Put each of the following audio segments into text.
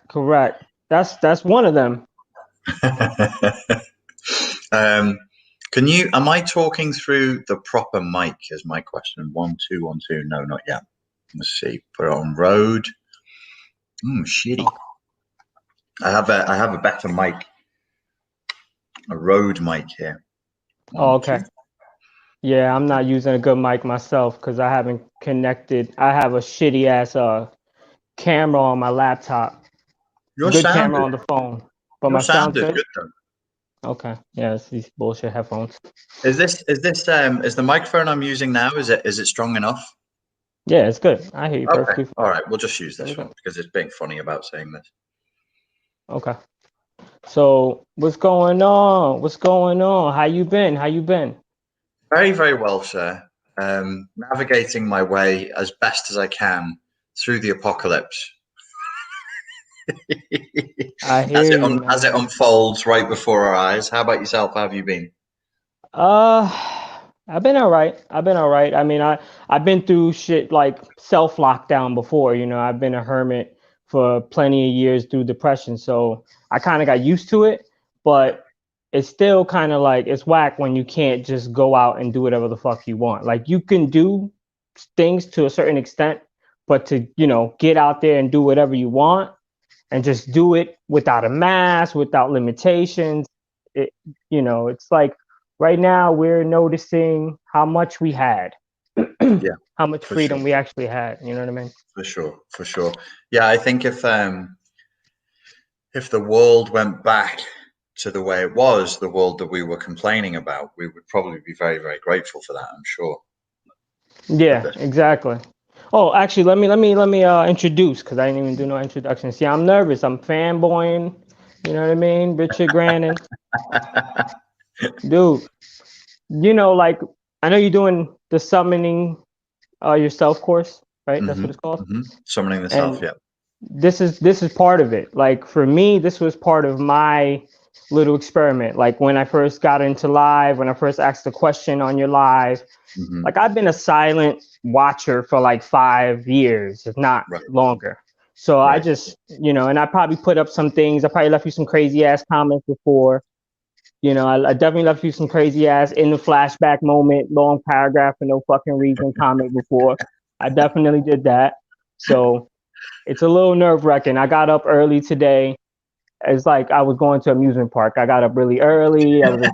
Correct. That's one of them. Am I talking through the proper mic is my question. 1, 2, 1, 2. No, not yet. Let's see. Put it on Rode. Shitty. I have a better mic. A Rode mic here. Oh, 1, 2. okay. Yeah, I'm not using a good mic myself because I haven't connected. I have a shitty ass camera on my laptop. Your Good sound camera is on the phone, but your my sound sound's is good. good though. Okay. Yeah, it's these bullshit headphones. Is the microphone I'm using now? Is it strong enough? Yeah, it's good. I hear you Okay. perfectly All fine. right. We'll just use this Okay. one because it's being funny about saying this. Okay. So what's going on? What's going on? How you been? How you been? Very, very well, sir. Navigating my way as best as I can through the apocalypse. I hear you, As it man. unfolds right before our eyes. How about yourself? How have you been? Uh, I've been all right. I've been all right. I mean, I've been through shit like self lockdown before. You know, I've been a hermit for plenty of years through depression, so I kind of got used to it. Yeah. But it's still kind of like it's whack when you can't just go out and do whatever the fuck you want. Like you can do things to a certain extent, but to get out there and do whatever you want and just do it without a mask, without limitations. It, it's like right now we're noticing how much we had, Yeah, how much for sure. freedom we actually had. You know what I mean? For sure. For sure. Yeah, I think if the world went back to the way it was, the world that we were complaining about, we would probably be very, very grateful for that, I'm sure. At Yeah, this. exactly. Oh, actually, let me introduce because I didn't even do no introduction. See, I'm nervous. I'm fanboying. You know what I mean? Richard Grannon, dude. Like I know you're doing the summoning yourself course, right? That's what it's called. Summoning the self, And yeah. this is part of it. Like for me, this was part of my little experiment. Like when I first got into live, when I first asked the question on your live, Mm-hmm. like I've been a silent watcher for like 5 years, if not Right, longer. So I right. just, and I probably put up some things. I probably left you some crazy ass comments before. I definitely left you some crazy ass in the flashback moment, long paragraph for no fucking reason comment before. I definitely did that. So it's a little nerve wracking. I got up early today. It's like I was going to amusement park. I got up really early. I was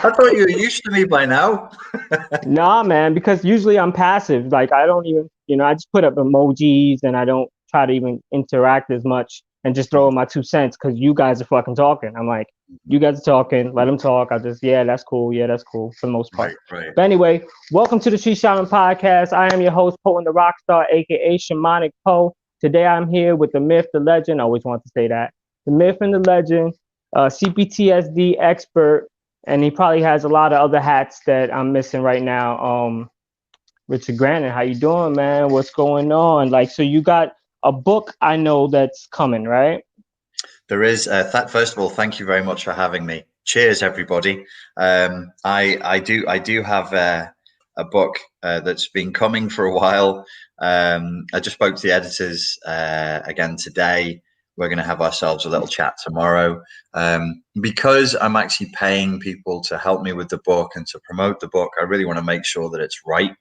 I thought you were used to me by now. nah, man, because usually I'm passive. Like I don't even, I just put up emojis and I don't try to even interact as much and just throw in my 2 cents because you guys are fucking talking. I'm like, you guys are talking, let them talk. I just, yeah, that's cool. Yeah, that's cool for the most part. Right, right. But anyway, welcome to the Street Shaman Podcast. I am your host, Poe and the Rockstar, aka Shamanic Poe. Today I'm here with the myth, the legend. I always want to say that. The myth and the legend, C-PTSD expert, and he probably has a lot of other hats that I'm missing right now. Richard Grannon, how you doing, man? What's going on? Like, so you got a book I know that's coming, right? There is. First of all, thank you very much for having me. Cheers, everybody. I do have a book that's been coming for a while. I just spoke to the editors again today. We're going to have ourselves a little chat tomorrow. Because I'm actually paying people to help me with the book and to promote the book, I really want to make sure that it's right.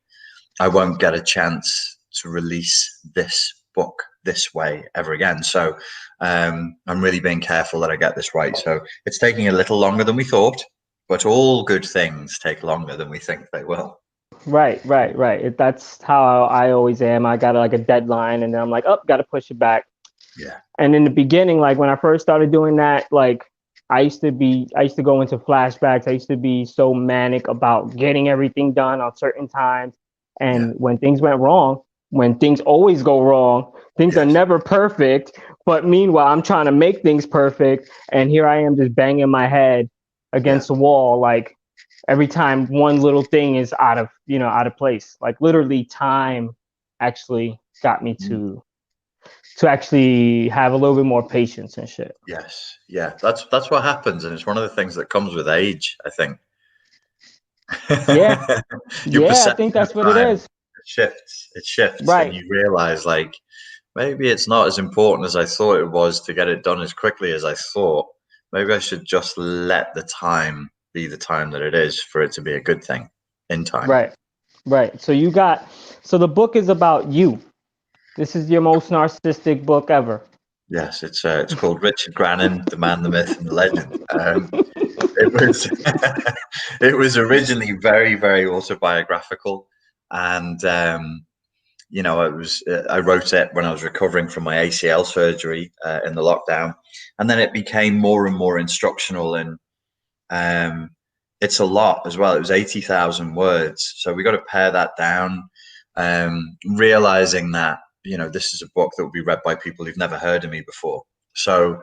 I won't get a chance to release this book this way ever again. So I'm really being careful that I get this right. So it's taking a little longer than we thought, but all good things take longer than we think they will. Right. That's how I always am. I got like a deadline, and then I'm like, oh, got to push it back. Yeah. And in the beginning, like when I first started doing that, like I used to go into flashbacks. I used to be so manic about getting everything done on certain times. Yeah. And when things went wrong, when things always go wrong, things are Yes. never perfect. But meanwhile, I'm trying to make things perfect. And here I am just banging my head against the wall. Like every time one little thing is out of place. Like literally time actually got me to actually have a little bit more patience and shit. Yes. Yeah. That's what happens, and it's one of the things that comes with age, I think. Yeah. Your Yeah, I think perception of that's what it time is. shifts. It shifts, and Right. you realize, like, maybe it's not as important as I thought it was to get it done as quickly as I thought. Maybe I should just let the time be the time that it is for it to be a good thing in time. Right. Right. So the book is about you. This is your most narcissistic book ever. Yes, it's called Richard Grannon, the man, the myth, and the legend. It was it was originally very, very autobiographical, and I wrote it when I was recovering from my ACL surgery in the lockdown, and then it became more and more instructional, and it's a lot as well. It was 80,000 words, so we got to pare that down, realizing that this is a book that will be read by people who've never heard of me before. So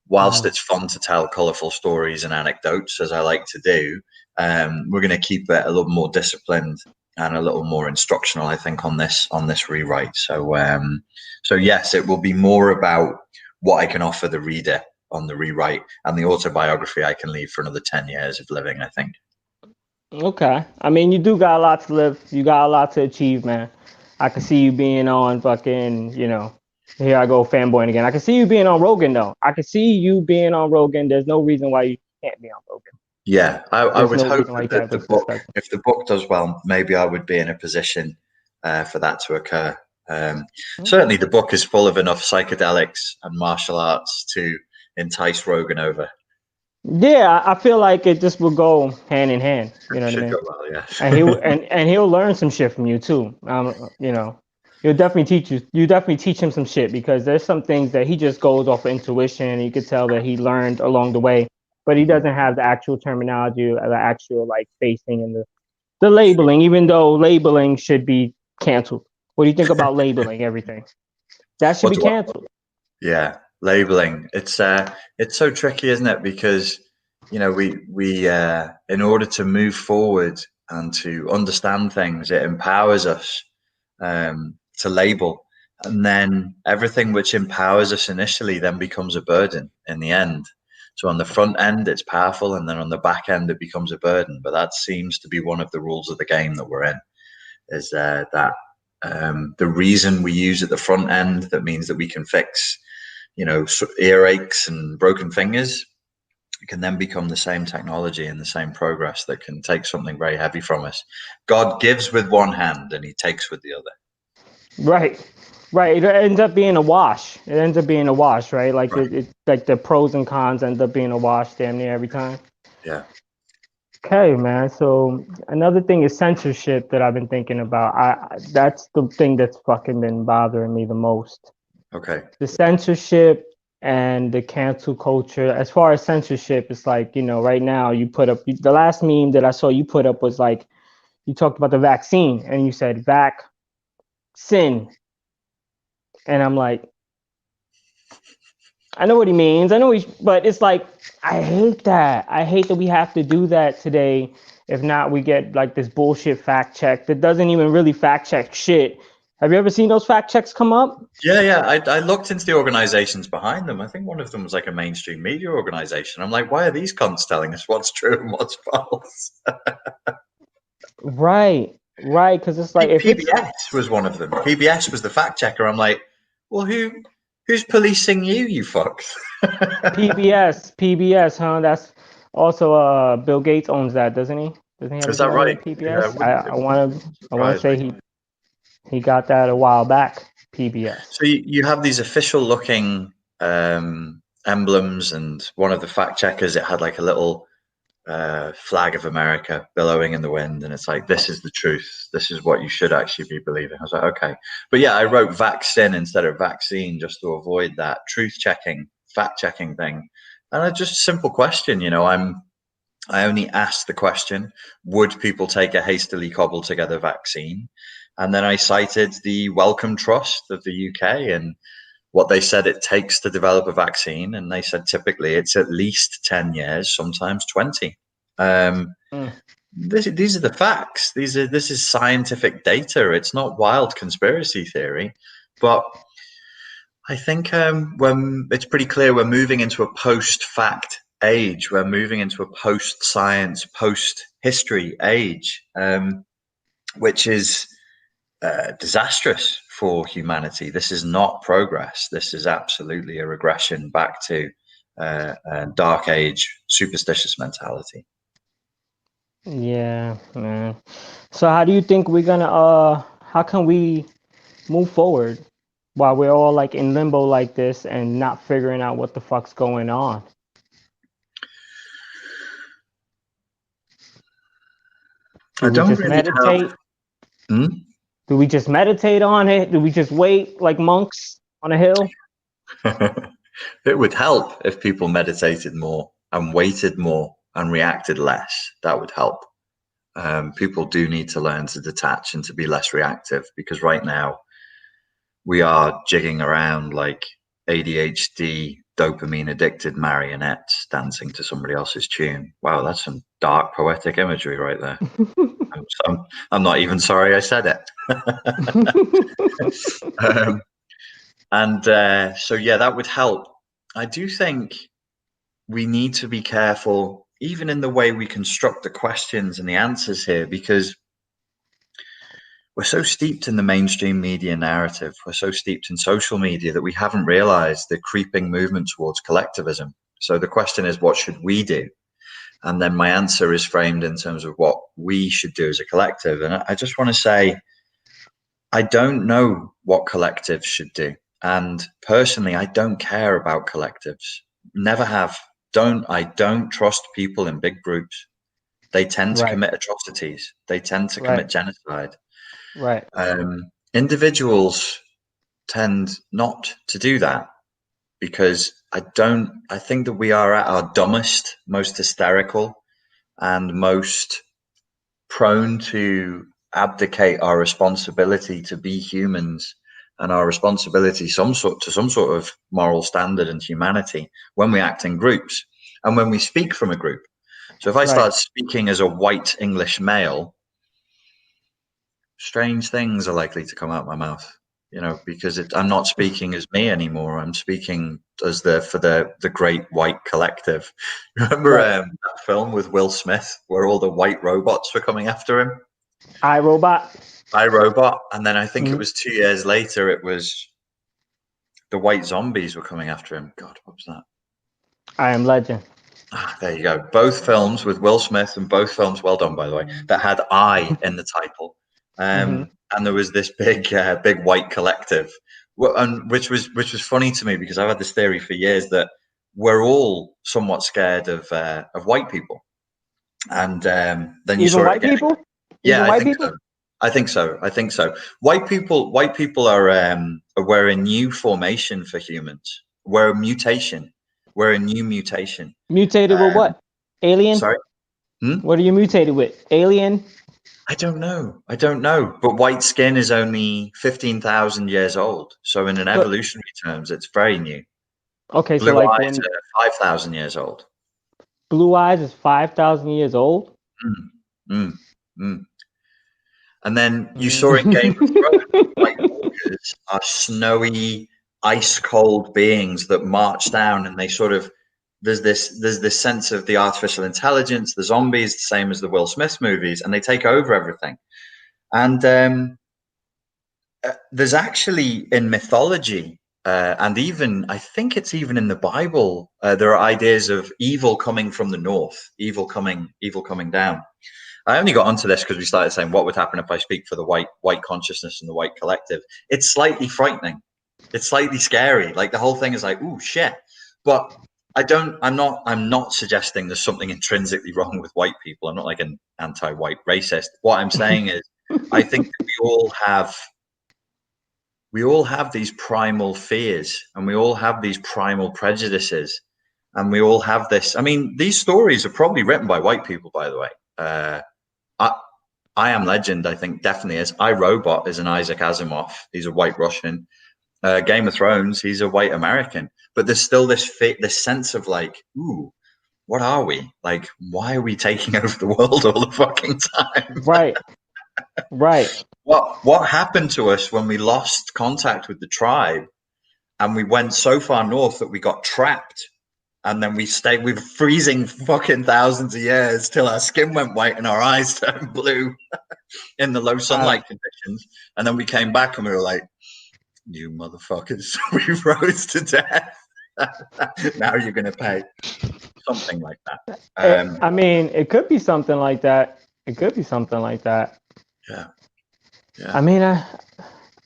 whilst it's fun to tell colorful stories and anecdotes, as I like to do, we're going to keep it a little more disciplined and a little more instructional, I think, on this rewrite. So yes, it will be more about what I can offer the reader on the rewrite, and the autobiography I can leave for another 10 years of living, I think. Okay. I mean, you do got a lot to live. You got a lot to achieve, man. I can see you being on fucking, here I go fanboying again. I can see you being on Rogan, though. I can see you being on Rogan. There's no reason why you can't be on Rogan. Yeah, I would no hope that the book, if the book does well, maybe I would be in a position for that to occur. Certainly, the book is full of enough psychedelics and martial arts to entice Rogan over. Yeah, I feel like it just will go hand in hand. You know what I mean? Go well, yes. And he'll learn some shit from you too. He'll definitely teach you. You definitely teach him some shit, because there's some things that he just goes off of intuition, and you could tell that he learned along the way, but he doesn't have the actual terminology, or the actual like spacing and the labeling. Even though labeling should be canceled. What do you think about labeling everything? That should be canceled. Yeah, labeling. It's so tricky, isn't it? Because we in order to move forward and to understand things, it empowers us to label, and then everything which empowers us initially then becomes a burden in the end. So on the front end, it's powerful, and then on the back end, it becomes a burden. But that seems to be one of the rules of the game that we're in, is that the reason we use at the front end, that means that we can fix, earaches and broken fingers, it can then become the same technology and the same progress that can take something very heavy from us. God gives with one hand and he takes with the other. Right. It ends up being a wash. Right? Like Right. It's like the pros and cons end up being a wash damn near every time. Yeah. Okay, man. So another thing is censorship that I've been thinking about. That's the thing that's fucking been bothering me the most. Okay. The censorship and the cancel culture. As far as censorship, it's like, right now you put up, the last meme that I saw you put up was like, you talked about the vaccine and you said sin. And I'm like, I know what he means. But it's like, I hate that. I hate that we have to do that today. If not, we get like this bullshit fact check that doesn't even really fact check shit. Have you ever seen those fact checks come up? Yeah. I looked into the organizations behind them. I think one of them was like a mainstream media organization. I'm like, why are these cunts telling us what's true and what's false? Right. Because it's like, if PBS was one of them. PBS was the fact checker. I'm like, well, who's policing you, you fucks? PBS, huh? That's also Bill Gates owns that, doesn't he? Doesn't he have Is that right? PBS? Yeah, I want to say he got that a while back. PBS. So you have these official looking emblems, and one of the fact checkers, it had like a little flag of America billowing in the wind, and it's like, this is the truth. This is what you should actually be believing. I was like, okay. But yeah, I wrote vaccine instead of vaccine just to avoid that truth checking, fact checking thing. And just a simple question, I only asked the question, would people take a hastily cobbled together vaccine? And then I cited the Wellcome Trust of the UK and what they said it takes to develop a vaccine. And they said typically it's at least 10 years, sometimes 20. These are the facts. This is scientific data. It's not wild conspiracy theory. But I think when it's pretty clear we're moving into a post-fact age, we're moving into a post-science, post-history age, which is disastrous for humanity. This is not progress. This is absolutely a regression back to a dark age superstitious mentality. Yeah, man. So how do you think we're gonna how can we move forward while we're all like in limbo like this and not figuring out what the fuck's going on? Do I we don't just really meditate? have. Do we just meditate on it? Do we just wait like monks on a hill? It would help if people meditated more and waited more and reacted less. That would help. People do need to learn to detach and to be less reactive, because right now we are jigging around like ADHD, dopamine addicted marionettes dancing to somebody else's tune. Wow, that's some dark poetic imagery right there. I'm not even sorry I said it. So yeah, that would help. I do think we need to be careful, even in the way we construct the questions and the answers here, because we're so steeped in the mainstream media narrative. We're so steeped in social media that we haven't realized the creeping movement towards collectivism. So the question is, what should we do? And then my answer is framed in terms of what we should do as a collective. And I just want to say, I don't know what collectives should do. And personally, I don't care about collectives. Never have. I don't trust people in big groups. They tend to commit atrocities. They tend to commit genocide. Right. Individuals tend not to do that, because I think that we are at our dumbest, most hysterical, and most prone to abdicate our responsibility to be humans and our responsibility to some sort of moral standard and humanity when we act in groups and when we speak from a group. So if I start speaking as a white English male, strange things are likely to come out my mouth, because I'm not speaking as me anymore. I'm speaking as for the great white collective. Remember that film with Will Smith where all the white robots were coming after him? iRobot. And then I think it was 2 years later, it was the white zombies were coming after him. God, what was that? I Am Legend. There you go. Both films with Will Smith, and both films, well done, by the way, that had I in the title. And there was this big white collective, and which was funny to me, because I've had this theory for years that we're all somewhat scared of white people. And then you saw white people? Yeah, I think so. I think so. White people are we're a new formation for humans. We're a mutation. We're a new mutation. Mutated with what? Alien? Sorry? What are you mutated with? Alien? I don't know. But white skin is only 15,000 years old. So in an evolutionary terms, it's very new. Okay, Blue eyes are 5,000 years old. Blue eyes is 5,000 years old? And then you saw in Game of Thrones, White Walkers are snowy, ice-cold beings that march down, and they sort of there's this sense of the artificial intelligence, the zombies, the same as the Will Smith movies, and they take over everything. And there's actually in mythology, and even I think it's even in the Bible, there are ideas of evil coming from the north, evil coming down. I only got onto this because we started saying what would happen if I speak for the white consciousness and the white collective. It's slightly frightening. It's slightly scary. Like the whole thing is like, ooh, shit. But I'm not suggesting there's something intrinsically wrong with white people. I'm not like an anti-white racist. What I'm saying is I think that we all have these primal fears, and we all have these primal prejudices, and we all have this. I mean, these stories are probably written by white people, by the way. I Am Legend, I think, definitely is. iRobot is an Isaac Asimov. He's a white Russian. Game of Thrones, he's a white American. But there's still this sense of like, ooh, what are we? Like, why are we taking over the world all the fucking time? Right. What happened to us when we lost contact with the tribe and we went so far north that we got trapped and then we were freezing fucking thousands of years till our skin went white and our eyes turned blue in the low sunlight conditions. And then we came back and we were like, you motherfuckers, we rose to death. Now you're going to pay. Something like that. I mean, it could be something like that. It could be something like that. Yeah. I mean,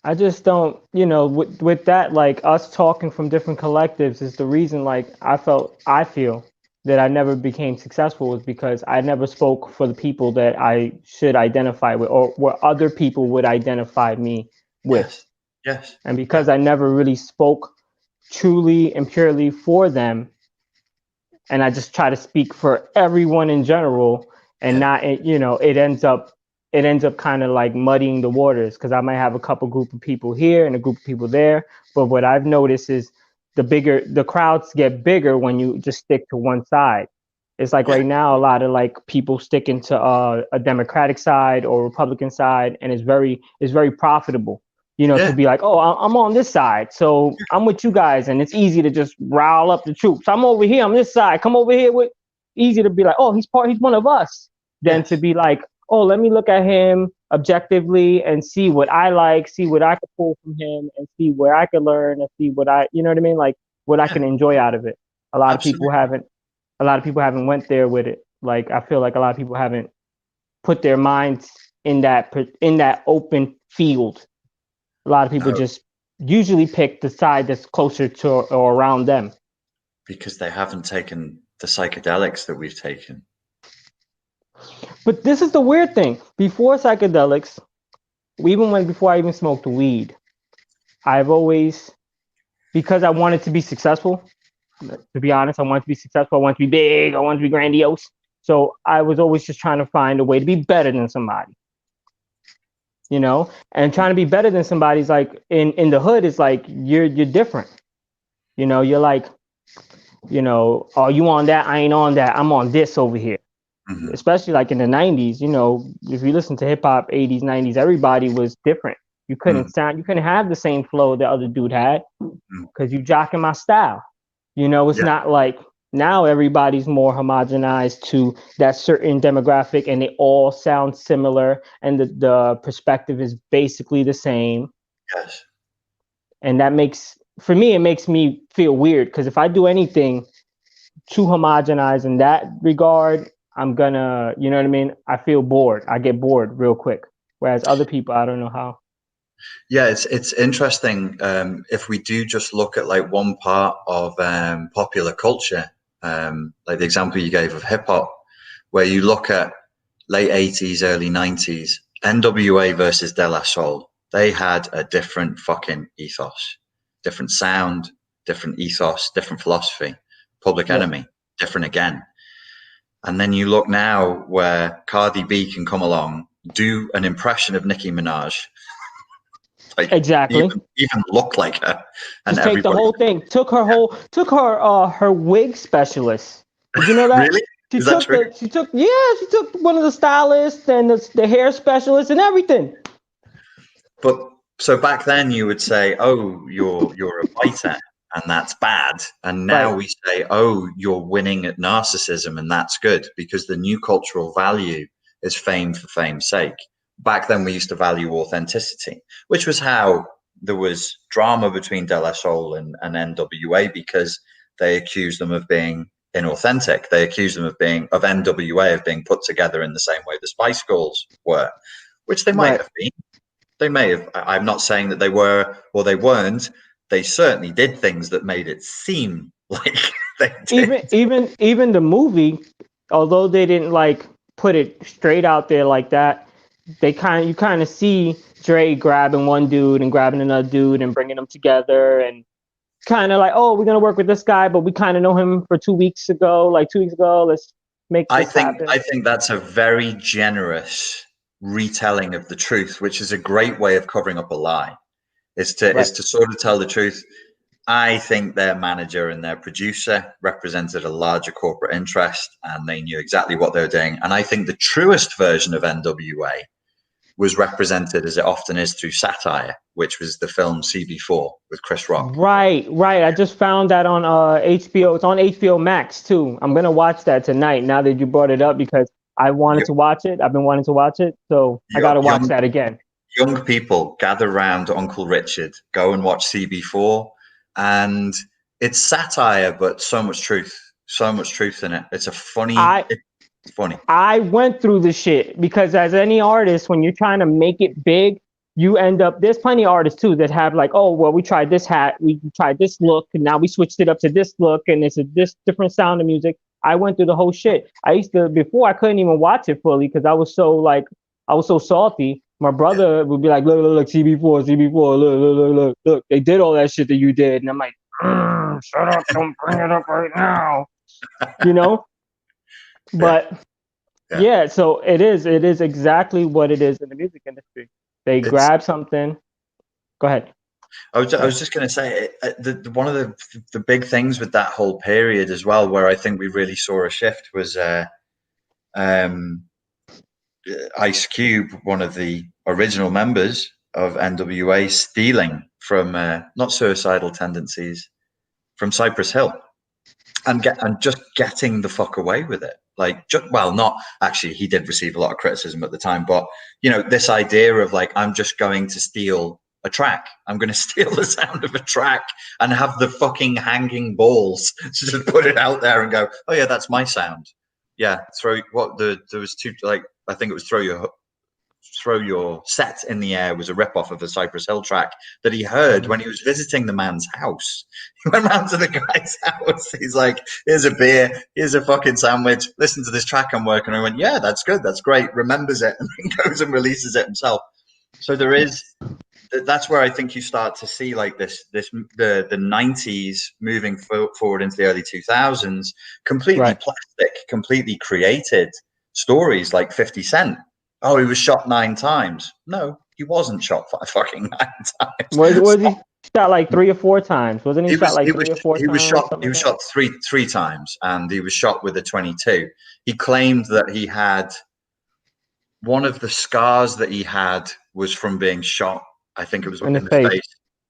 I just don't, with that, like us talking from different collectives is the reason, like I feel that I never became successful was because I never spoke for the people that I should identify with, or what other people would identify me with. Yes. And because I never really spoke truly and purely for them, and I just try to speak for everyone in general, and not, it ends up kind of like muddying the waters, because I might have a couple group of people here and a group of people there. But what I've noticed is the crowds get bigger when you just stick to one side. It's like right now, a lot of like people sticking to a Democratic side or Republican side, and it's very profitable, to be like, oh, I'm on this side, so I'm with you guys, and it's easy to just rile up the troops. I'm over here on this side. Come over here. Easy to be like, oh, he's one of us, than to be like, oh, let me look at him objectively and see what I like, see what I could pull from him, and see where I could learn, and see what you know what I mean? Like what I can enjoy out of it. A lot of people haven't went there with it. Like, I feel like a lot of people haven't put their minds in that open field. A lot of people just usually pick the side that's closer to or around them. Because they haven't taken the psychedelics that we've taken. But this is the weird thing. Before psychedelics, before I even smoked weed, I've always, because I wanted to be successful, to be honest, I wanted to be successful. I wanted to be big. I wanted to be grandiose. So I was always just trying to find a way to be better than somebody, and trying to be better than somebody's like in the hood is like, you're different. You're like, oh, you on that? I ain't on that. I'm on this over here. Mm-hmm. Especially like in the 90s, if you listen to hip hop, 80s, 90s, everybody was different. You couldn't you couldn't have the same flow the other dude had, because you jocking my style. It's not like now everybody's more homogenized to that certain demographic, and they all sound similar, and the perspective is basically the same. Yes. And that makes me feel weird, because if I do anything too homogenized in that regard, I'm gonna, you know what I mean? I feel bored. I get bored real quick. Whereas other people, I don't know how. Yeah, it's interesting. If we do just look at like one part of popular culture, like the example you gave of hip hop, where you look at late 80s, early 90s, NWA versus De La Soul, they had a different fucking ethos, different sound, different ethos, different philosophy. Public Enemy, different again. And then you look now where Cardi B can come along, do an impression of Nicki Minaj. Like, exactly. Even look like her. And just take the whole thing. Took her wig specialist. Did you know that? Really? She took one of the stylists and the hair specialist and everything. But so back then you would say, oh, you're a fighter, and that's bad. And now we say, oh, you're winning at narcissism, and that's good, because the new cultural value is fame for fame's sake. Back then we used to value authenticity, which was how there was drama between De La Soul and NWA, because they accused them of being inauthentic. They accused them of NWA of being put together in the same way the Spice Girls were, which they might have been. They may have. I'm not saying that they were or they weren't. They certainly did things that made it seem like they did. Even the movie, although they didn't like put it straight out there like that, you kind of see Dre grabbing one dude and grabbing another dude and bringing them together, and kind of like, oh, we're gonna work with this guy, but we kind of know him for 2 weeks ago. Let's make this happen. I think that's a very generous retelling of the truth, which is a great way of covering up a lie. Is to sort of tell the truth. I think their manager and their producer represented a larger corporate interest, and they knew exactly what they were doing. And I think the truest version of NWA was represented, as it often is, through satire, which was the film CB4 with Chris Rock. Right. I just found that on HBO. It's on HBO Max too. I'm gonna watch that tonight. Now that you brought it up, because I wanted to watch it. I've been wanting to watch it, so I gotta watch that again. Young people gather round Uncle Richard, go and watch CB4, and it's satire, but so much truth in it. It's funny. I went through the shit because, as any artist, when you're trying to make it big, you end up, there's plenty of artists too that have like, oh, well, we tried this hat, we tried this look, and now we switched it up to this look, and it's this different sound of music. I went through the whole shit. Before I couldn't even watch it fully because I was so salty. My brother would be like, look, CB4, look, they did all that shit that you did. And I'm like, shut up, don't bring it up right now. You know? But yeah, so it is exactly what it is in the music industry. They grab something. Go ahead. I was just going to say, one of the big things with that whole period as well, where I think we really saw a shift, was Ice Cube, one of the original members of NWA, stealing from not suicidal tendencies, from Cypress Hill, and just getting the fuck away with it. Like, not actually, he did receive a lot of criticism at the time, but this idea of like, I'm just going to steal a track. I'm going to steal the sound of a track and have the fucking hanging balls to just put it out there and go, oh yeah, that's my sound. Yeah, there was two, like, I think it was Throw Your Set in the Air was a ripoff of a Cypress Hill track that he heard when he was visiting the man's house. He went round to the guy's house. He's like, here's a beer, here's a fucking sandwich, listen to this track I'm working on. I went, yeah, that's good, that's great, remembers it, and then goes and releases it himself. So that's where I think you start to see like the 90s moving forward into the early 2000s, completely plastic, completely created stories like 50 Cent. Oh, he was shot 9 times. No, he wasn't shot fucking 9 times. Was he shot like 3 or 4 times? Wasn't he shot like 3 or 4 times? He was shot three times, and he was shot with a 22. He claimed that he had one of the scars that he had was from being shot. I think it was in the face.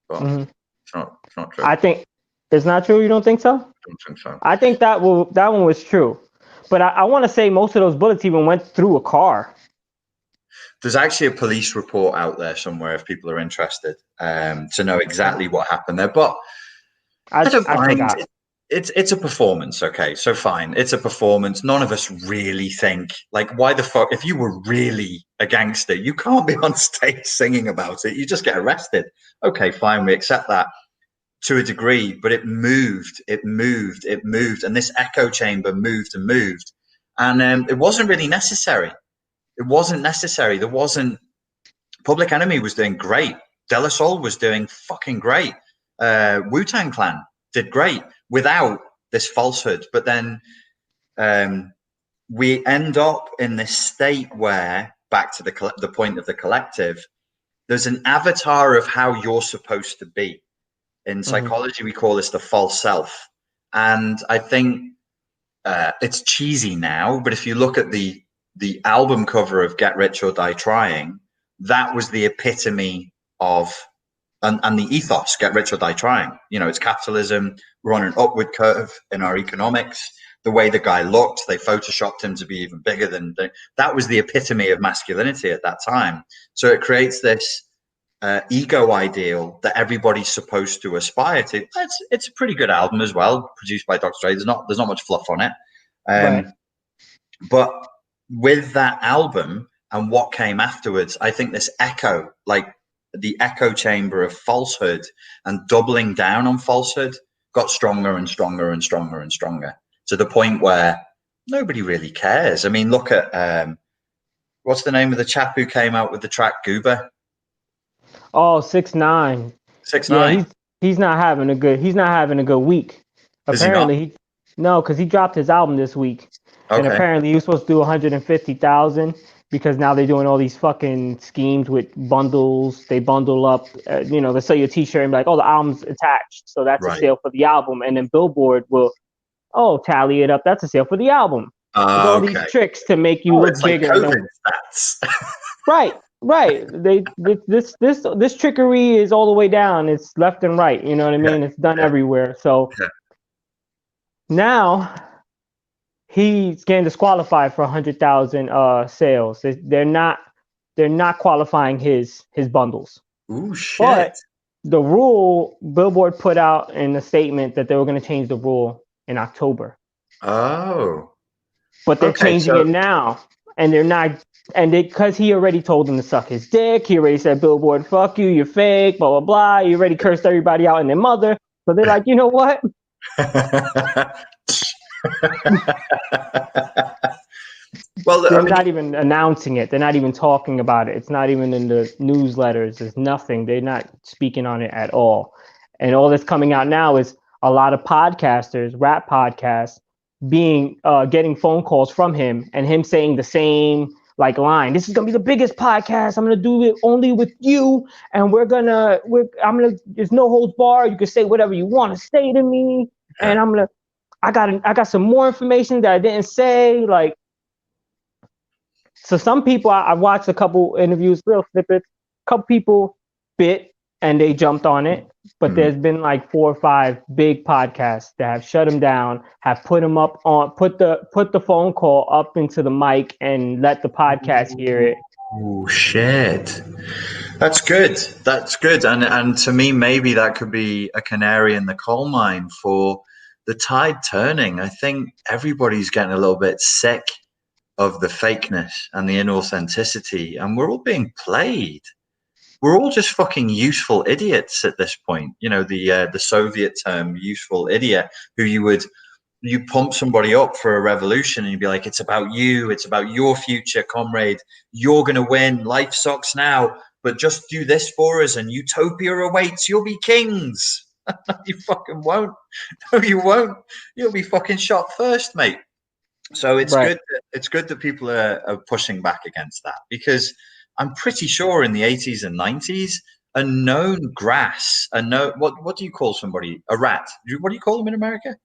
But it's not true. I think it's not true. You don't think so? I don't think so. I think that one was true, but I want to say most of those bullets even went through a car. There's actually a police report out there somewhere if people are interested to know exactly what happened there. But I don't mind. It's a performance, okay? So fine, it's a performance. None of us really think, like, why the fuck? If you were really a gangster, you can't be on stage singing about it. You just get arrested. Okay, fine, we accept that to a degree, but it moved, and this echo chamber moved and moved, and it wasn't really necessary. It wasn't necessary. There wasn't. Public Enemy was doing great. De La Soul was doing fucking great. Wu-Tang Clan did great without this falsehood. But then we end up in this state where, back to the point of the collective, there's an avatar of how you're supposed to be. In psychology, we call this the false self. And I think it's cheesy now, but if you look at the album cover of Get Rich or Die Trying, that was the epitome of, and the ethos, Get Rich or Die Trying. It's capitalism. We're on an upward curve in our economics. The way the guy looked, they photoshopped him to be even bigger than that was the epitome of masculinity at that time. So it creates this ego ideal that everybody's supposed to aspire to. It's a pretty good album as well, produced by Dr. Dre. There's not much fluff on it. But with that album and what came afterwards, I think this echo, like the echo chamber of falsehood and doubling down on falsehood, got stronger and stronger and stronger and stronger, to the point where nobody really cares. I mean, look at what's the name of the chap who came out with the track Goober? Oh, 6ix9ine. 6ix9ine. Yeah, he's not having a good week. Apparently, because he dropped his album this week. Okay. And apparently he was supposed to do 150,000 because now they're doing all these fucking schemes with bundles. They bundle up, they sell you a t-shirt and be like, oh, the album's attached. So that's a sale for the album. And then Billboard will, tally it up. That's a sale for the album. All these tricks to make you look like bigger. COVID stats. Right. Right. This trickery is all the way down. It's left and right. You know what I Yeah, mean? It's done yeah, everywhere. So yeah. now he's getting disqualified for 100,000 sales. They're not qualifying his bundles. Ooh, But shit. the rule, Billboard put out in a statement that they were going to change the rule in October. Oh, But they're okay. changing So, it now, and they're not. And because he already told them to suck his dick, he already said, "Billboard, fuck you, you're fake," blah blah blah. He already cursed everybody out and their mother. So they're like, you know what? well, I They're mean, not even announcing it. They're not even talking about it. It's not even in the newsletters. There's nothing. They're not speaking on it at all. And all that's coming out now is a lot of podcasters, rap podcasts, being getting phone calls from him and him saying the same like line. This is gonna be the biggest podcast. I'm gonna do it only with you, and I'm gonna. There's no holds bar. You can say whatever you want to say to me, and yeah. I got some more information that I didn't say. Like, so some people, I watched a couple interviews, little snippets. A couple people bit and they jumped on it, but Mm. there's been like 4 or 5 big podcasts that have shut him down, have put him up on, put the phone call up into the mic and let the podcast hear it. Oh shit. That's good. That's good. And to me, maybe that could be a canary in the coal mine for the tide turning. I think everybody's getting a little bit sick of the fakeness and the inauthenticity, and we're all being played. We're all just fucking useful idiots at this point. You know, the Soviet term useful idiot, who you pump somebody up for a revolution and you'd be like, it's about you, it's about your future, comrade, you're gonna win, life sucks now, but just do this for us and utopia awaits, you'll be kings. No, you fucking won't. No, you won't. You'll be fucking shot first, mate. So Right. it's good that people are pushing back against that, because I'm pretty sure in the 80s and 90s, a known grass, a no what do you call somebody? A rat. What do you call them in America?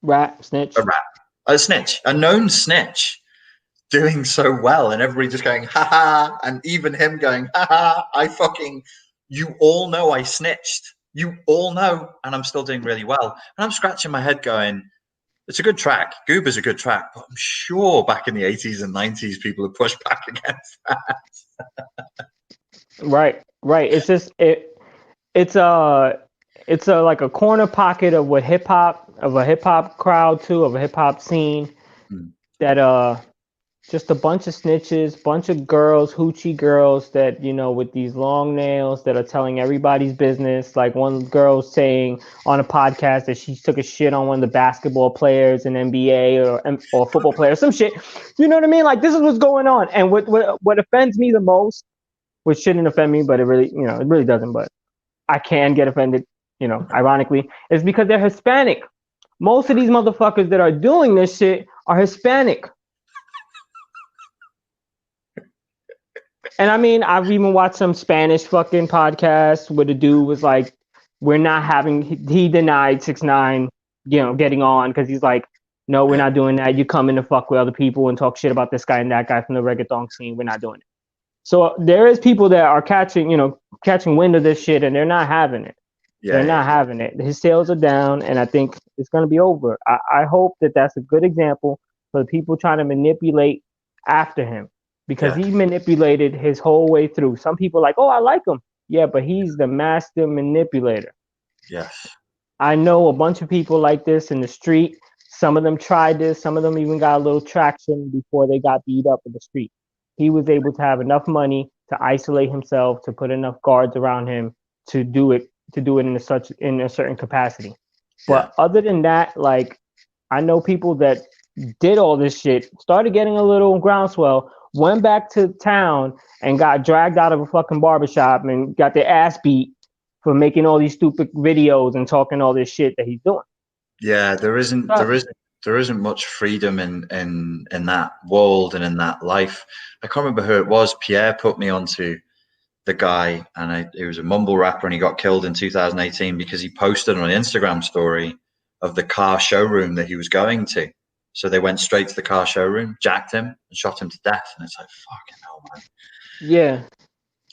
Rat, A snitch. rat. A snitch. A known snitch doing so well, and everybody just going, ha ha, and even him going, ha ha, you all know I snitched. You all know, and I'm still doing really well. And I'm scratching my head going, it's a good track. Goober's a good track, but I'm sure back in the 80s and 90s, people have pushed back against that. Right. Right. It's just it's a like a corner pocket of what a hip hop crowd too, of a hip hop scene Hmm. that just a bunch of snitches, bunch of girls, hoochie girls that, with these long nails that are telling everybody's business. Like one girl saying on a podcast that she took a shit on one of the basketball players in NBA or football player, some shit. You know what I mean? Like, this is what's going on. And what offends me the most, which shouldn't offend me, but it really doesn't, but I can get offended, ironically, is because they're Hispanic. Most of these motherfuckers that are doing this shit are Hispanic. And I mean, I've even watched some Spanish fucking podcasts where the dude was like, we're not having, he denied 6ix9ine, getting on, because he's like, no, we're not doing that. You come in to fuck with other people and talk shit about this guy and that guy from the reggaeton scene. We're not doing it. So there is people that are catching wind of this shit, and they're not having it. They're not having it. His sales are down, and I think it's going to be over. I hope that that's a good example for the people trying to manipulate after him, because he manipulated his whole way through. Some people are like, oh, I like him. Yeah, but he's the master manipulator. Yes. I know a bunch of people like this in the street. Some of them tried this. Some of them even got a little traction before they got beat up in the street. He was able to have enough money to isolate himself, to put enough guards around him to do it in a certain capacity. Yeah. But other than that, like, I know people that did all this shit, started getting a little groundswell, went back to town and got dragged out of a fucking barbershop and got their ass beat for making all these stupid videos and talking all this shit that he's doing. Yeah, there isn't much freedom in that world and in that life. I can't remember who it was. Pierre put me onto the guy, and he was a mumble rapper, and he got killed in 2018 because he posted on an Instagram story of the car showroom that he was going to. So they went straight to the car showroom, jacked him, and shot him to death. And it's like, fucking hell, man. Yeah.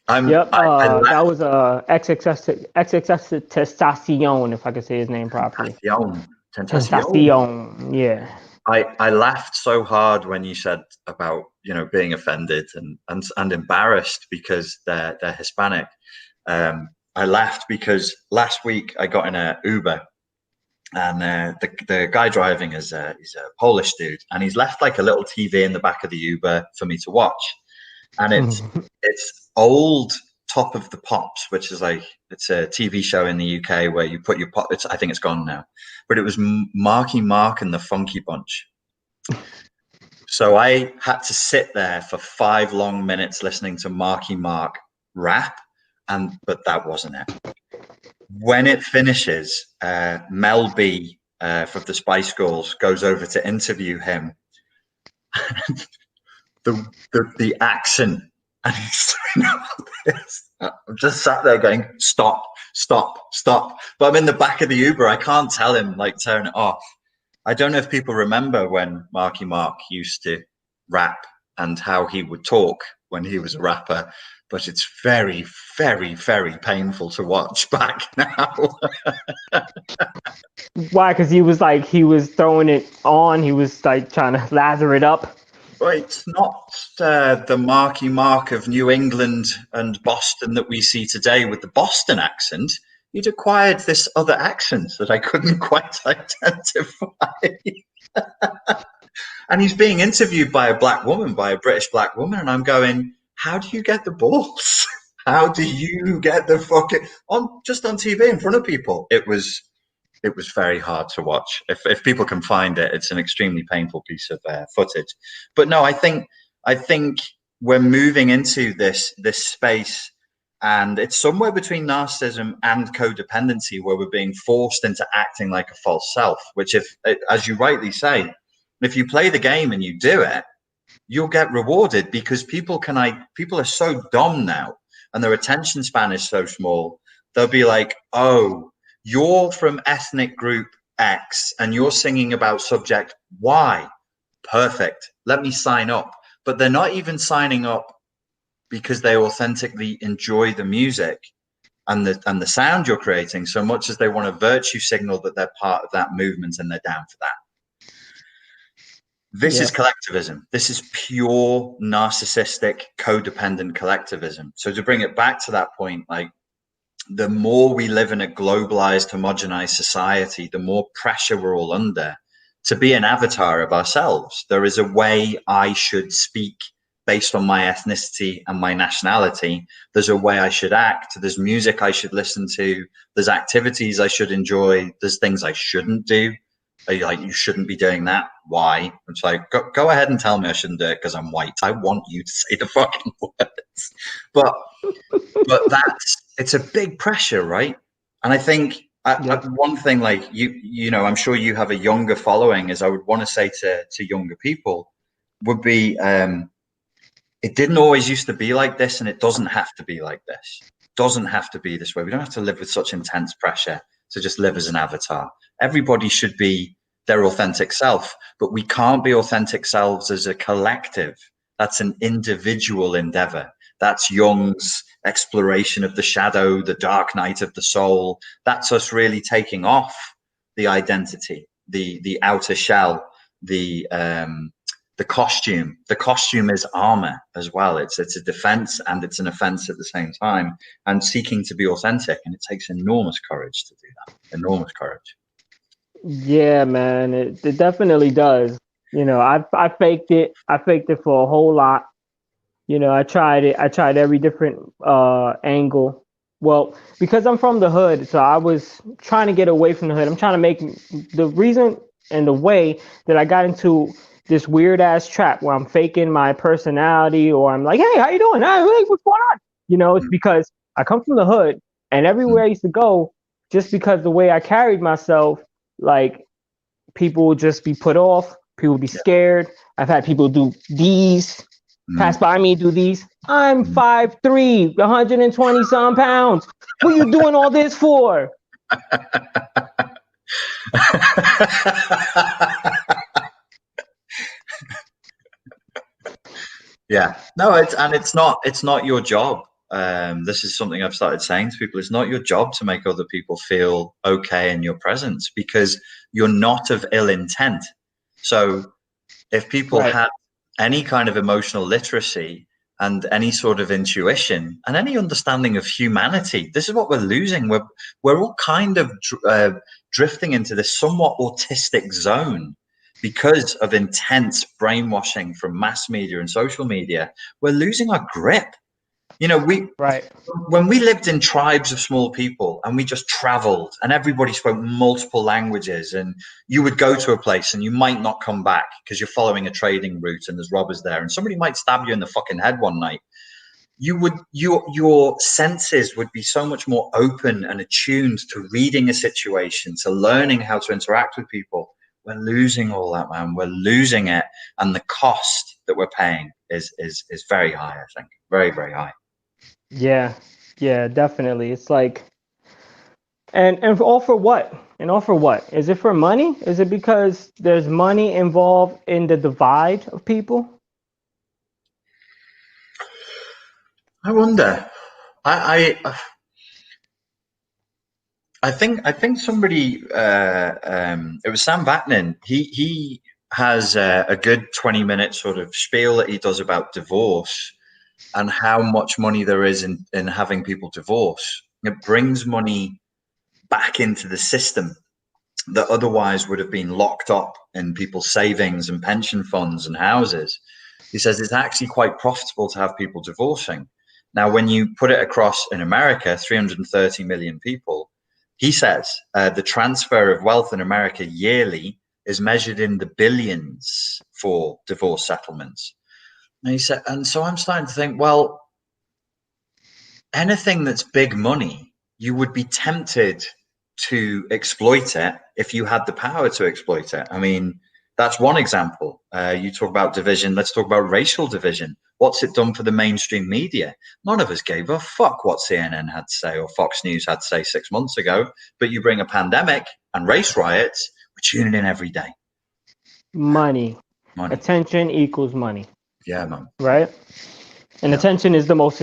I'm Yep. I That left was XXX Tentacion, if I could say his name properly. Tentacion. Tentacion. Yeah. I laughed so hard when you said about being offended and embarrassed because they're Hispanic. I laughed because last week I got in a Uber, and the guy driving he's a Polish dude, and he's left like a little TV in the back of the Uber for me to watch, and it's old Top of the Pops, which is it's a TV show in the UK where you put your pop. I think it's gone now, but it was Marky Mark and the Funky Bunch. So I had to sit there for 5 long minutes listening to Marky Mark rap, but that wasn't it. When it finishes, Mel B from the Spice Girls goes over to interview him. the accent, and he's doing all this. I'm just sat there going, stop. But I'm in the back of the Uber. I can't tell him, turn it off. I don't know if people remember when Marky Mark used to rap and how he would talk when he was a rapper, but it's very, very, very painful to watch back now. Why? Because he was throwing it on. He was trying to lather it up. Well, it's not the Marky Mark of New England and Boston that we see today with the Boston accent. He'd acquired this other accent that I couldn't quite identify. And he's being interviewed by a British black woman, and I'm going, how do you get the balls? How do you get the fucking on TV in front of people? It was very hard to watch. If people can find it, it's an extremely painful piece of footage. But no, I think we're moving into this space, and it's somewhere between narcissism and codependency, where we're being forced into acting like a false self. Which, as you rightly say, if you play the game and you do it, you'll get rewarded, because people are so dumb now, and their attention span is so small. They'll be like, oh, you're from ethnic group X and you're singing about subject Y. Perfect. Let me sign up. But they're not even signing up because they authentically enjoy the music and the sound you're creating, so much as they want a virtue signal that they're part of that movement and they're down for that. This is collectivism. This is pure narcissistic, codependent collectivism. So to bring it back to that point, the more we live in a globalized, homogenized society, the more pressure we're all under to be an avatar of ourselves. There is a way I should speak based on my ethnicity and my nationality. There's a way I should act. There's music I should listen to. There's activities I should enjoy. There's things I shouldn't do. You shouldn't be doing that. Why? It's go ahead and tell me I shouldn't do it because I'm white. I want you to say the fucking words. But it's a big pressure, right? And I think one thing, I'm sure you have a younger following, is I would want to say to younger people would be, it didn't always used to be like this, and it doesn't have to be like this. It doesn't have to be this way. We don't have to live with such intense pressure to just live as an avatar. Everybody should be their authentic self, but we can't be authentic selves as a collective. That's an individual endeavor. That's Jung's exploration of the shadow, the dark night of the soul. That's us really taking off the identity, the outer shell, the costume. The costume is armor as well. It's a defense and it's an offense at the same time, and seeking to be authentic. And it takes enormous courage to do that. Enormous courage. Yeah, man, it definitely does. I faked it. I faked it for a whole lot. I tried it. I tried every different angle. Well, because I'm from the hood, so I was trying to get away from the hood. I'm trying to make the reason and the way that I got into this weird ass trap where I'm faking my personality, or I'm like, hey, how you doing? Hey, what's going on? It's because I come from the hood, and everywhere I used to go, just because the way I carried myself, people would just be put off. People would be scared. I've had people do these, pass by me, do these. I'm 5'3", 120 some pounds. What are you doing all this for? Yeah, no, it's not your job. This is something I've started saying to people. It's not your job to make other people feel okay in your presence because you're not of ill intent. So if people Right. had any kind of emotional literacy and any sort of intuition and any understanding of humanity, this is what we're losing. We're all kind of drifting into this somewhat autistic zone because of intense brainwashing from mass media and social media. We're losing our grip. You know, Right. when we lived in tribes of small people and we just traveled and everybody spoke multiple languages, and you would go to a place and you might not come back because you're following a trading route and there's robbers there and somebody might stab you in the fucking head one night. Your senses would be so much more open and attuned to reading a situation, to learning how to interact with people. We're losing all that, man. We're losing it, and the cost that we're paying is very high. I think very, very high. Yeah. Yeah, definitely. It's like, and all for what? And all for what? Is it for money? Is it because there's money involved in the divide of people? I wonder. I think somebody. It was Sam Vaknin. He has a good 20-minute sort of spiel that he does about divorce and how much money there is in having people divorce. It brings money back into the system that otherwise would have been locked up in people's savings and pension funds and houses. He says it's actually quite profitable to have people divorcing. Now, when you put it across in America, 330 million people, he says the transfer of wealth in America yearly is measured in the billions for divorce settlements. And he said, and so I'm starting to think, well, anything that's big money, you would be tempted to exploit it if you had the power to exploit it. I mean, that's one example. You talk about division. Let's talk about racial division. What's it done for the mainstream media? None of us gave a fuck what CNN had to say or Fox News had to say 6 months ago. But you bring a pandemic and race riots, we're tuning in every day. Money. Money. Attention equals money. Yeah, man. Right? And Yeah. attention is the most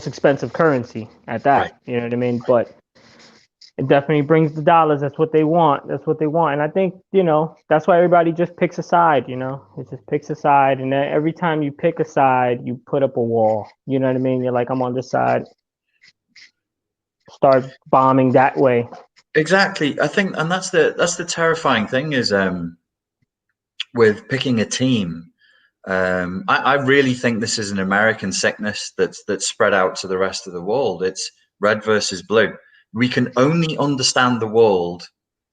expensive currency at that. Right. You know what I mean? But it definitely brings the dollars. That's what they want. That's what they want. And I think, that's why everybody just picks a side, it just picks a side. And then every time you pick a side, you put up a wall. You know what I mean? You're like, I'm on this side. Start bombing that way. Exactly. I think, and that's the terrifying thing is with picking a team. I really think this is an American sickness that's spread out to the rest of the world. It's red versus blue. We can only understand the world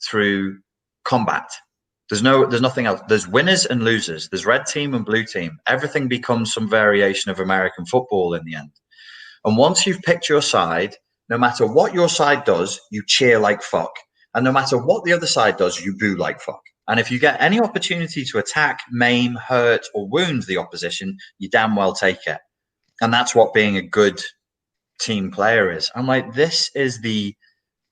through combat. There's nothing else. There's winners and losers. There's red team and blue team. Everything becomes some variation of American football in the end. And once you've picked your side, no matter what your side does, you cheer like fuck. And no matter what the other side does, you boo like fuck. And if you get any opportunity to attack, maim, hurt, or wound the opposition, you damn well take it. And that's what being a good team player is. I'm like, this is the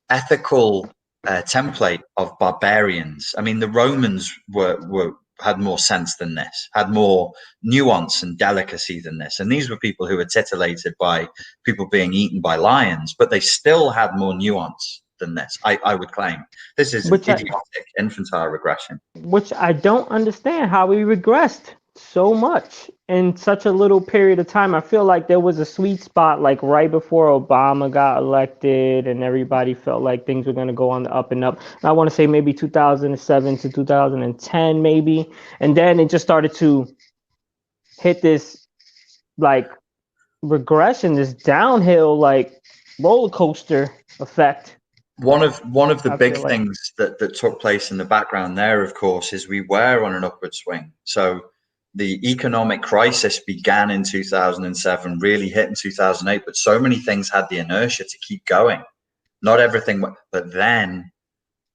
ethical template of barbarians. I mean, the Romans had more sense than this, had more nuance and delicacy than this. And these were people who were titillated by people being eaten by lions, but they still had more nuance than this. I would claim this is idiotic, infantile regression. Which I don't understand how we regressed so much in such a little period of time. I feel like there was a sweet spot, like right before Obama got elected, and everybody felt like things were going to go on the up and up. And I want to say maybe 2007 to 2010, maybe, and then it just started to hit this like regression, this downhill like roller coaster effect. One of the big things that took place in the background there, of course, is we were on an upward swing. So the economic crisis began in 2007, really hit in 2008, but so many things had the inertia to keep going. Not everything, but then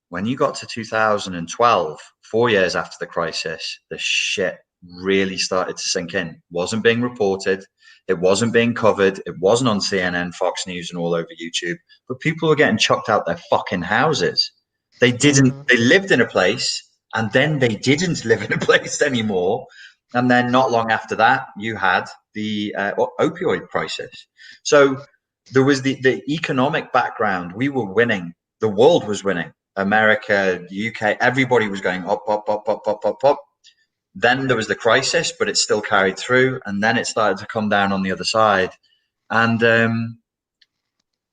when you got to 2012, 4 years after the crisis, the shit really started to sink in. It wasn't being reported. It wasn't being covered. It wasn't on CNN, Fox News, and all over YouTube. But people were getting chucked out their fucking houses. They didn't. They lived in a place, and then they didn't live in a place anymore. And then not long after that, you had the opioid crisis. So there was the economic background. We were winning. The world was winning. America, the UK, everybody was going up, up, up, up, up, up, up. Then there was the crisis, but it still carried through. And then it started to come down on the other side. And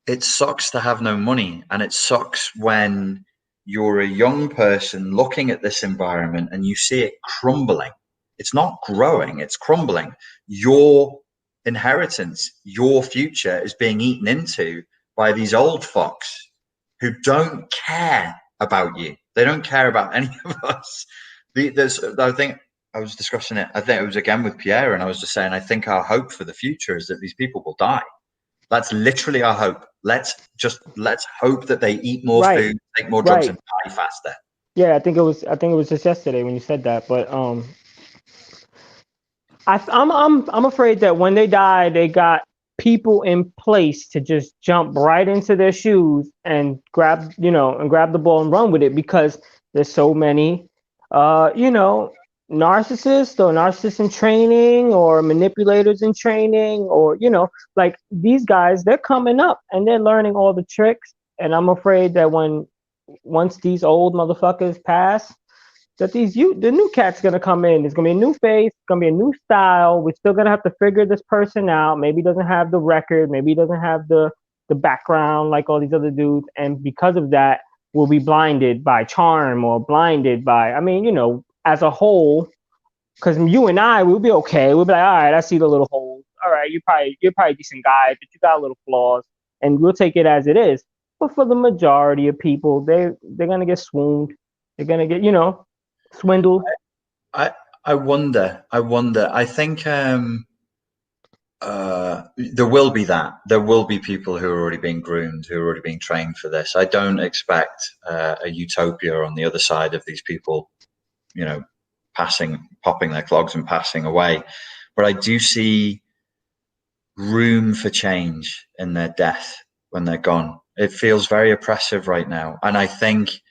it sucks to have no money. And it sucks when you're a young person looking at this environment and you see it crumbling. It's not growing, it's crumbling. Your inheritance, your future is being eaten into by these old fucks who don't care about you. They don't care about any of us. I think I was discussing it. I think it was again with Pierre, and I was just saying, I think our hope for the future is that these people will die. That's literally our hope. Let's hope that they eat more food, take more drugs, and die faster. Yeah, I think it was just yesterday when you said that. But I'm afraid that when they die, they got people in place to just jump right into their shoes and grab the ball and run with it, because there's so many narcissists in training, or manipulators in training, or like these guys, they're coming up and they're learning all the tricks. And I'm afraid that once these old motherfuckers pass, that the new cat's gonna come in. There's gonna be a new face, gonna be a new style. We're still gonna have to figure this person out. Maybe he doesn't have the record, maybe he doesn't have the background like all these other dudes, and because of that, we'll be blinded by charm, or blinded by, as a whole, because you and I, we'll be okay. We'll be like, all right, I see the little holes. All right, you're probably a decent guy, but you got little flaws, and we'll take it as it is. But for the majority of people, they're gonna get swooned. They're gonna get, swindled. I wonder. I think there will be that. There will be people who are already being groomed, who are already being trained for this. I don't expect a utopia on the other side of these people, popping their clogs and passing away. But I do see room for change in their death when they're gone. It feels very oppressive right now. And I think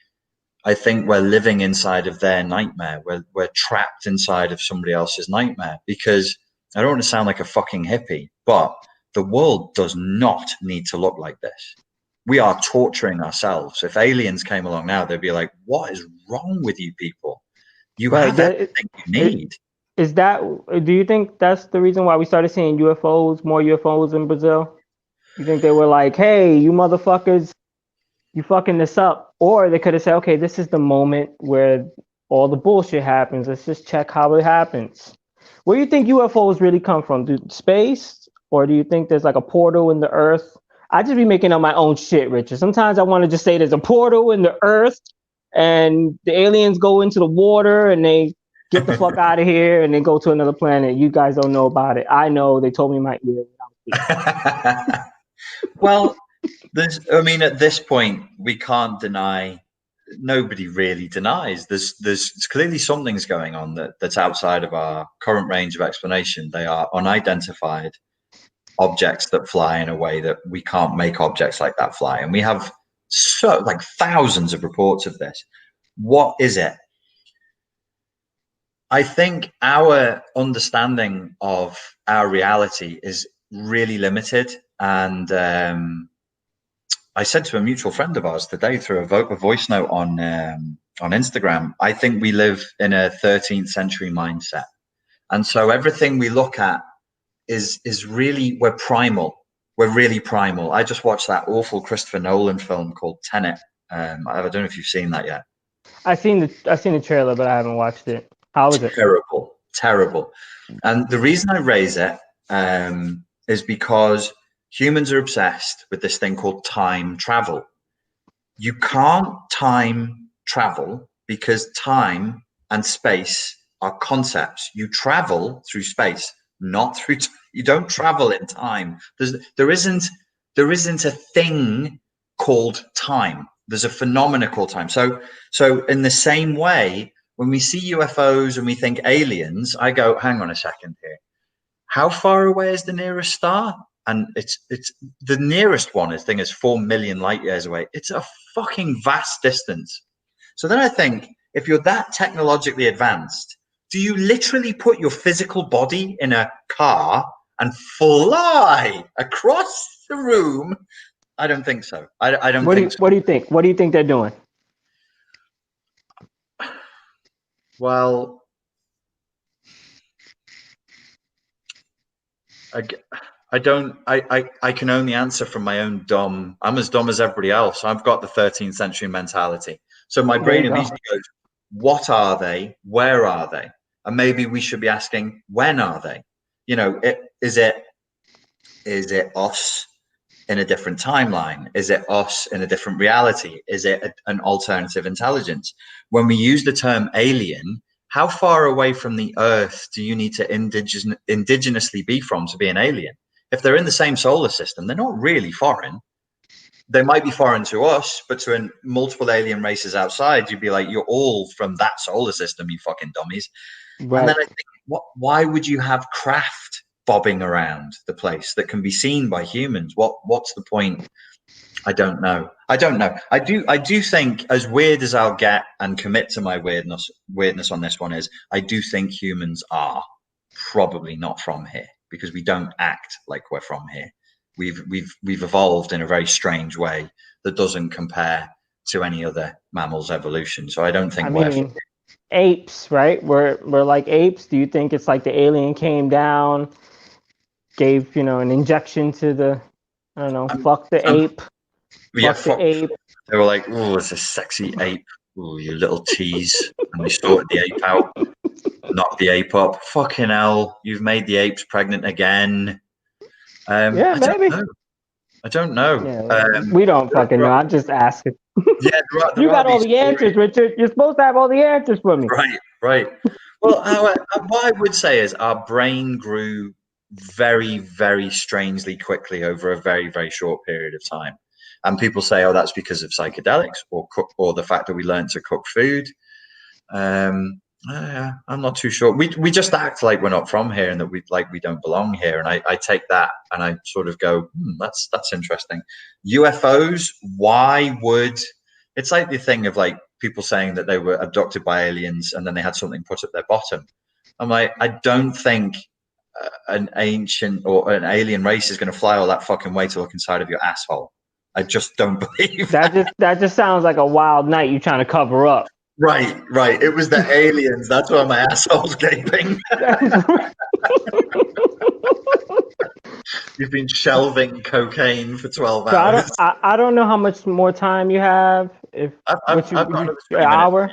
we're living inside of their nightmare. We're trapped inside of somebody else's nightmare, because I don't want to sound like a fucking hippie, but the world does not need to look like this. We are torturing ourselves. If aliens came along now, they'd be like, what is wrong with you people? You have everything you need. Do you think that's the reason why we started seeing more UFOs in Brazil? You think they were like, hey, you motherfuckers, you fucking this up? Or they could have said, okay, this is the moment where all the bullshit happens. Let's just check how it happens. Where do you think UFOs really come from? Space? Or do you think there's like a portal in the earth? I just be making up my own shit, Richard. Sometimes I want to just say there's a portal in the earth and the aliens go into the water and they get the fuck out of here and they go to another planet. You guys don't know about it. I know. They told me in my ear. Well, at this point, we can't deny. Nobody really denies. There's clearly something's going on that's outside of our current range of explanation. They are unidentified objects that fly in a way that we can't make objects like that fly. And we have thousands of reports of this. What is it? I think our understanding of our reality is really limited. And I said to a mutual friend of ours today through a voice note on Instagram, I think we live in a 13th century mindset. And so everything we look at is really, we're primal. We're really primal. I just watched that awful Christopher Nolan film called Tenet. I don't know if you've seen that yet. I've seen the trailer, but I haven't watched it. How is it? Terrible. And the reason I raise it is because humans are obsessed with this thing called time travel. You can't time travel because time and space are concepts. You travel through space, not through you don't travel in time. There isn't a thing called time. There's a phenomena called time. So in the same way, when we see UFOs and we think aliens, I go, hang on a second here. How far away is the nearest star? And it's the nearest one, I think, is 4 million light years away. It's a fucking vast distance. So then I think, if you're that technologically advanced, Do you literally put your physical body in a car and fly across the room? I don't think so. I don't think so. What do you think? What do you think they're doing? Well, I don't. I can only answer from my own dumb. I'm as dumb as everybody else. I've got the 13th century mentality. So my brain immediately goes, "What are they? Where are they?" And maybe we should be asking, "When are they?" You know, is it us in a different timeline? Is it us in a different reality? Is it an alternative intelligence? When we use the term alien, how far away from the Earth do you need to indigenously be from to be an alien? If they're in the same solar system, they're not really foreign. They might be foreign to us, but to multiple alien races outside, you'd be like, you're all from that solar system, you fucking dummies. Right. And then I think, why would you have craft bobbing around the place that can be seen by humans? What's the point? I don't know. I do think, as weird as I'll get and commit to my weirdness on this one, is I do think humans are probably not from here, because we don't act like we're from here. We've evolved in a very strange way that doesn't compare to any other mammal's evolution. So I don't think we're from here. Apes, right? We're like apes. Do you think it's like the alien came down, gave, an injection to the, I don't know, fuck the ape. The ape. They were like, "Oh, it's a sexy ape. Oh, you little tease." And they sorted the ape out, knocked the ape up. Fucking hell, you've made the apes pregnant again. Yeah, maybe. I don't know. Yeah, we don't fucking know. I'm just asking. Yeah, you got all the answers, Richard. You're supposed to have all the answers for me. Right. Well, what I would say is our brain grew very, very strangely quickly over a very, very short period of time. And people say, "Oh, that's because of psychedelics or the fact that we learned to cook food." I'm not too sure. We just act like we're not from here and that we don't belong here. And I take that and I sort of go, that's interesting. UFOs, why would, it's like the thing of like people saying that they were abducted by aliens and then they had something put at their bottom. I'm like, I don't think an ancient or an alien race is going to fly all that fucking way to look inside of your asshole. I just don't believe that. That just sounds like a wild night you're trying to cover up. Right. It was the aliens. That's why my asshole's gaping. You've been shelving cocaine for 12 hours. I don't know how much more time you have. If I've got an hour.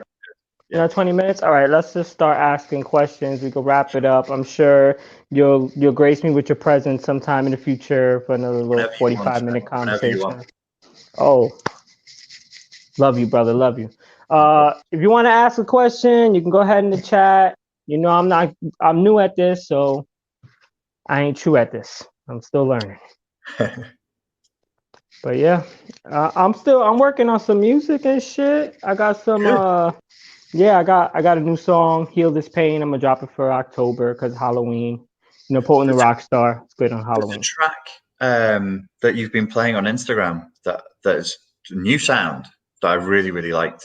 Yeah. 20 minutes. All right, let's just start asking questions. We can wrap it up. I'm sure you'll grace me with your presence sometime in the future for another little 45-minute conversation. Oh, love you, brother. Love you. If you want to ask a question, you can go ahead in the chat. I'm new at this, so I ain't true at this. I'm still learning. But yeah, I'm working on some music and shit. I got some, I got a new song, Heal This Pain. I'm gonna drop it for October because Halloween. Potent the Rockstar. It's good on Halloween. There's a track that you've been playing on Instagram that is new sound that I really, really liked.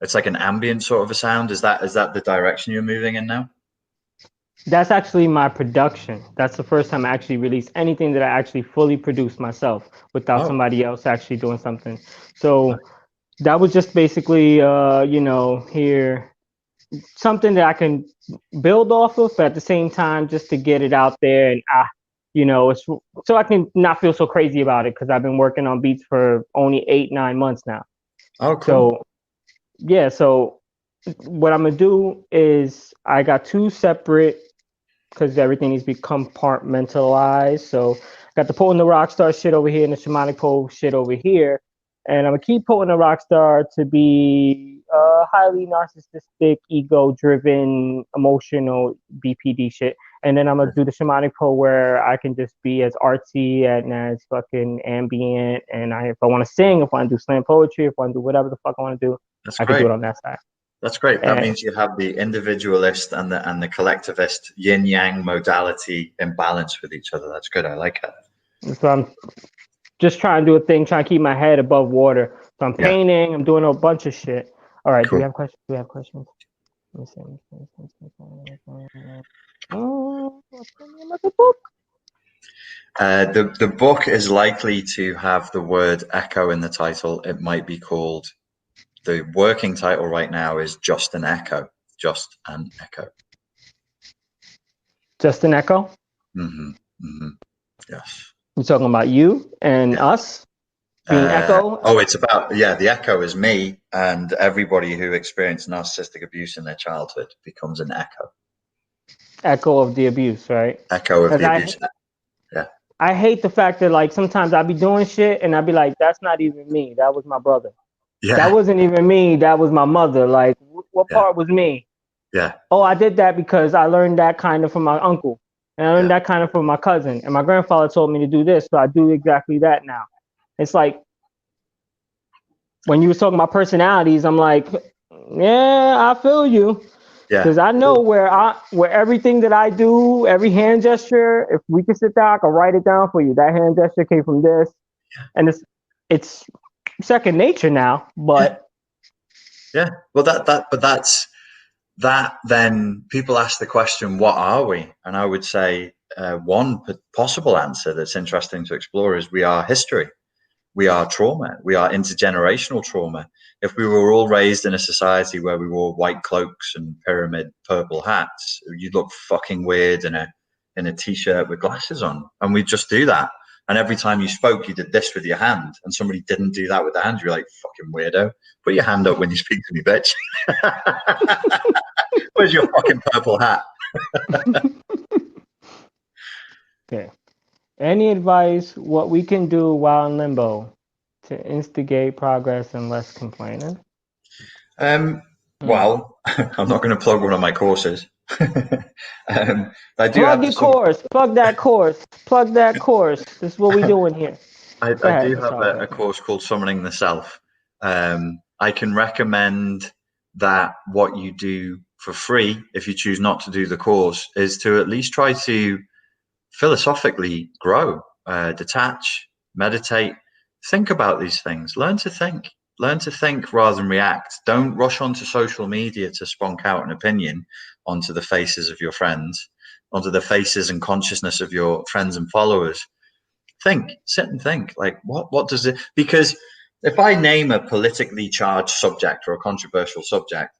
It's like an ambient sort of a sound. Is that the direction you're moving in now? That's actually my production. That's the first time I actually released anything that I actually fully produced myself without somebody else actually doing something. So that was just basically, here, something that I can build off of, but at the same time, just to get it out there and, it's so I can not feel so crazy about it because I've been working on beats for only 8-9 months now. Oh, cool. So what I'm going to do is I got 2 separate, because everything needs to be compartmentalized. So I got the Potent the Rockstar shit over here and the Shamanic Pole shit over here. And I'm going to keep Potent the Rockstar to be highly narcissistic, ego-driven, emotional BPD shit. And then I'm going to do the Shamanic Pole where I can just be as artsy and as fucking ambient. And if I want to sing, if I want to do slam poetry, if I want to do whatever the fuck I want to do, I can do it on that side. That's great. That means you have the individualist and the collectivist yin yang modality in balance with each other. That's good. I like it. So I'm just trying to do a thing, trying to keep my head above water. So I'm painting. I'm doing a bunch of shit. All right. Cool. Do we have questions? Oh, another book. The book is likely to have the word echo in the title. It might be called, the working title right now is Just an Echo. Just an Echo. Just an echo? Mm-hmm. Mm-hmm. Yes. You're talking about you and us being echo? Oh, it's about, the echo is me, and everybody who experienced narcissistic abuse in their childhood becomes an echo. Echo of the abuse, right? Echo of the abuse. Yeah. I hate the fact that, like, sometimes I'll be doing shit and I'll be like, that's not even me. That was my brother. Yeah. That wasn't even me. That was my mother. Like, what part was me? Yeah. Oh, I did that because I learned that kind of from my uncle. And I learned that kind of from my cousin. And my grandfather told me to do this, so I do exactly that now. It's like, when you was talking about personalities, I'm like, yeah, I feel you. Yeah. Because I know where everything that I do, every hand gesture, if we can sit down, I can write it down for you. That hand gesture came from this. Yeah. And it's second nature now, but yeah. Well, that then people ask the question, what are we? And I would say one possible answer that's interesting to explore is we are history. We are trauma. We are intergenerational trauma. If we were all raised in a society where we wore white cloaks and pyramid purple hats, you'd look fucking weird in a t-shirt with glasses on. And we'd just do that. And every time you spoke, you did this with your hand, and somebody didn't do that with their hand. You're like, fucking weirdo. Put your hand up when you speak to me, bitch. Where's your fucking purple hat? Okay. Any advice what we can do while in limbo to instigate progress and less complaining? Well, I'm not going to plug one of my courses. I do plug your course. Plug that course. Plug that course. This is what we're doing here. I do have a course called Summoning the Self. I can recommend that what you do for free, if you choose not to do the course, is to at least try to philosophically grow, detach, meditate, think about these things, learn to think rather than react. Don't rush onto social media to spunk out an opinion onto the faces of your friends, onto the faces and consciousness of your friends and followers. Sit and think, like, what does it, because if I name a politically charged subject or a controversial subject,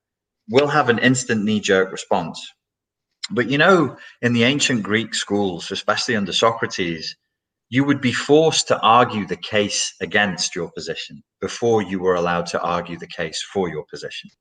we'll have an instant knee-jerk response. But in the ancient Greek schools, especially under Socrates, you would be forced to argue the case against your position before you were allowed to argue the case for your position,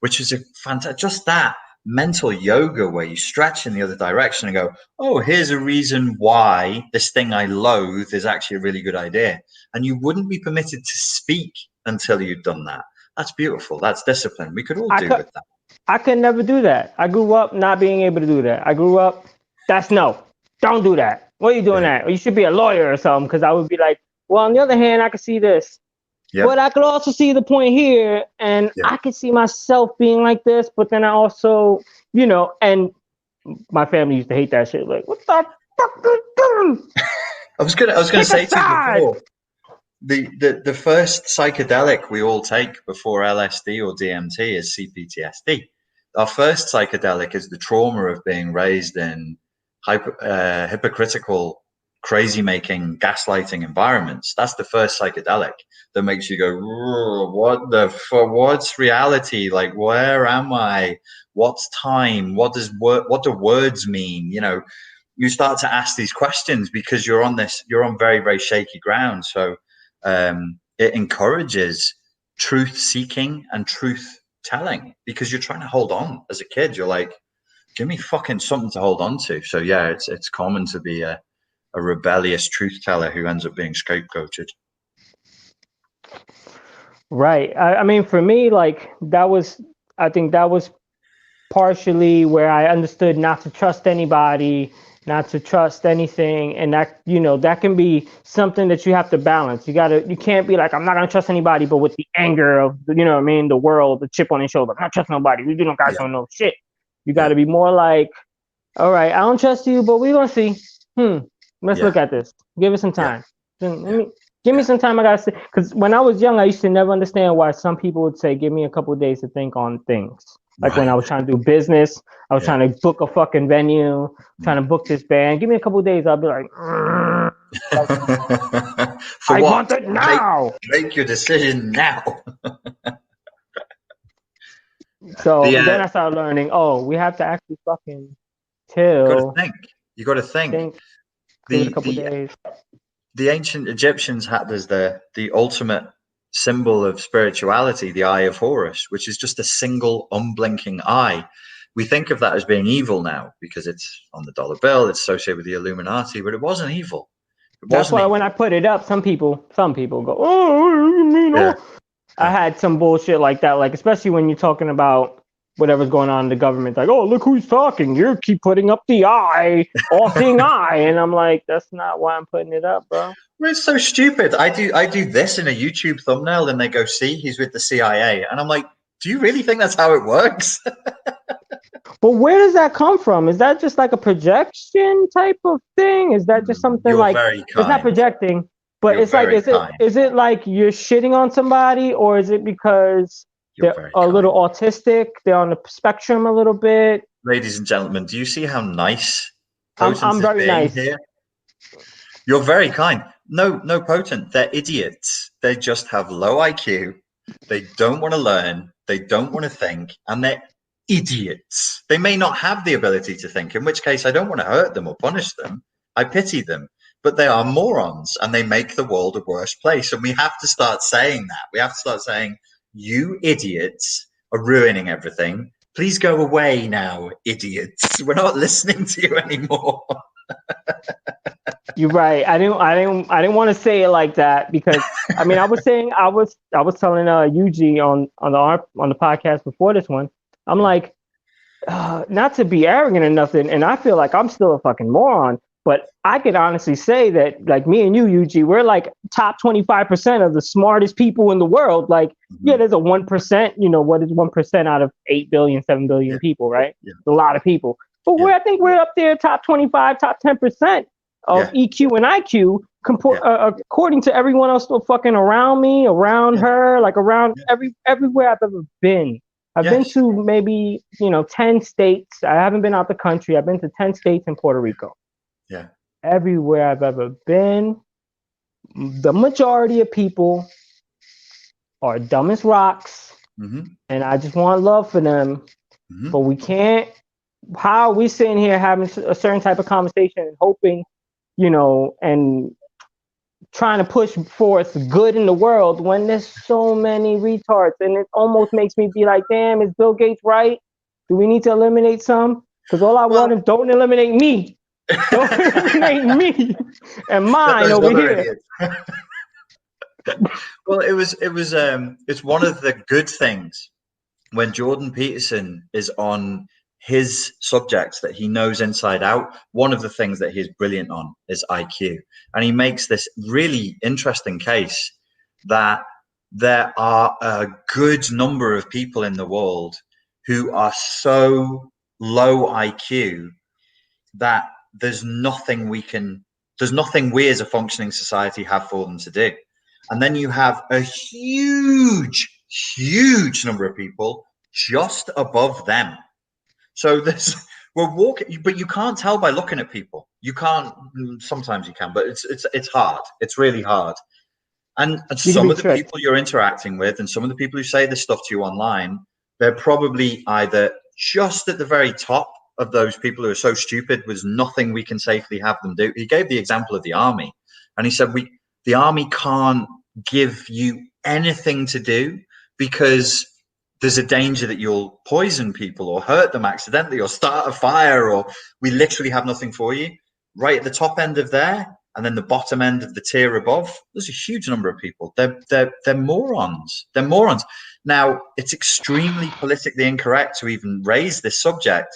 which is a fantastic, just that mental yoga where you stretch in the other direction and go, oh, here's a reason why this thing I loathe is actually a really good idea. And you wouldn't be permitted to speak until you'd done that. That's beautiful. That's discipline. We could all do with that. I could never do that. I grew up not being able to do that. I grew up, don't do that. What are you doing that? Or you should be a lawyer or something, because I would be like, well, on the other hand, I could see this. Yep. But I could also see the point here, and I could see myself being like this, but then I also, and my family used to hate that shit. Like, what the fuck are you doing? I was gonna say to you before, the first psychedelic we all take before LSD or DMT is C-PTSD. Our first psychedelic is the trauma of being raised in hypocritical, crazy-making, gaslighting environments. That's the first psychedelic that makes you go, what's reality? Like, where am I? What's time? What do words mean? You start to ask these questions because you're on very, very shaky ground. So it encourages truth seeking and truth telling, because you're trying to hold on. As a kid, you're like, give me fucking something to hold on to. So yeah, it's common to be a rebellious truth teller who ends up being scapegoated. Right. I mean, for me, like, I think that was partially where I understood not to trust anybody, not to trust anything. And that, that can be something that you have to balance. You can't be like, I'm not going to trust anybody, but with the anger of, the world, the chip on your shoulder. I'm not trusting nobody. We don't guys don't know shit. You got to be more like, all right, I don't trust you, but we're going to see. Let's look at this. Give it some time. Give me some time. I got to see. Because when I was young, I used to never understand why some people would say, give me a couple of days to think on things. Like when I was trying to do business, I was trying to book a fucking venue, trying to book this band. Give me a couple of days, I'll be like, For I what? want it now. Make your decision now. So then I started learning, we have to actually fucking chill. You got to think. Give it a couple of days. The ancient Egyptians had as the ultimate symbol of spirituality, the Eye of Horus, which is just a single unblinking eye. We think of that as being evil now because it's on the dollar bill, it's associated with the Illuminati, but it wasn't evil. That's why when I put it up, some people go, "Oh, you mean?" Yeah. I had some bullshit like that, like especially when you're talking about whatever's going on in the government, like, "Oh, look who's talking! You keep putting up the eye, all-seeing eye," and I'm like, "That's not why I'm putting it up, bro." Well, it's so stupid. I do this in a YouTube thumbnail, and they go, "See, he's with the CIA," and I'm like, "Do you really think that's how it works?" But where does that come from? Is that just like a projection type of thing? Is that just something like it's not projecting, but it's like is it like you're shitting on somebody, or is it because they're a little autistic, they're on the spectrum a little bit? Ladies and gentlemen, do you see how nice I'm very nice here? You're very kind. No, Potent. They're idiots. They just have low IQ. They don't want to learn. They don't want to think, and they're idiots. They may not have the ability to think, in which case I don't want to hurt them or punish them. I pity them, but they are morons, and they make the world a worse place. And we have to start saying that. We have to start saying, "You idiots are ruining everything. Please go away now, idiots. We're not listening to you anymore." You're right. I didn't want to say it like that because I mean I was telling Yuji on the podcast before this one. I'm like, not to be arrogant or nothing, and I feel like I'm still a fucking moron, but I could honestly say that, like, me and you, Yuji, we're like top 25% of the smartest people in the world. Like, yeah, there's a 1%, what is 1% out of 8 billion, 7 billion people, right? Yeah. It's a lot of people. But I think we're up there, top 25, top 10% of EQ and IQ, according to everyone else still fucking around me, around her, like around everywhere I've ever been. I've been to maybe, 10 states. I haven't been out the country. I've been to 10 states and Puerto Rico. Yeah. Everywhere I've ever been, the majority of people are dumb as rocks. Mm-hmm. And I just want love for them. Mm-hmm. But we can't. How are we sitting here having a certain type of conversation and hoping, and trying to push forth good in the world when there's so many retards? And it almost makes me be like, damn, is Bill Gates right? Do we need to eliminate some? Because all I want is don't eliminate me. Don't eliminate me and mine over here. Well, it's one of the good things when Jordan Peterson is on his subjects that he knows inside out. One of the things that he's brilliant on is IQ. And he makes this really interesting case that there are a good number of people in the world who are so low IQ that there's nothing we as a functioning society have for them to do. And then you have a huge number of people just above them. So we're walking, but you can't tell by looking at people. You can't. Sometimes you can, but it's hard. It's really hard. And some of the people you're interacting with, and some of the people who say this stuff to you online, they're probably either just at the very top of those people who are so stupid, there's nothing we can safely have them do. He gave the example of the army, and he said the army can't give you anything to do because there's a danger that you'll poison people or hurt them accidentally or start a fire, or we literally have nothing for you. Right at the top end of there, and then the bottom end of the tier above, there's a huge number of people. They're morons. They're morons. Now, it's extremely politically incorrect to even raise this subject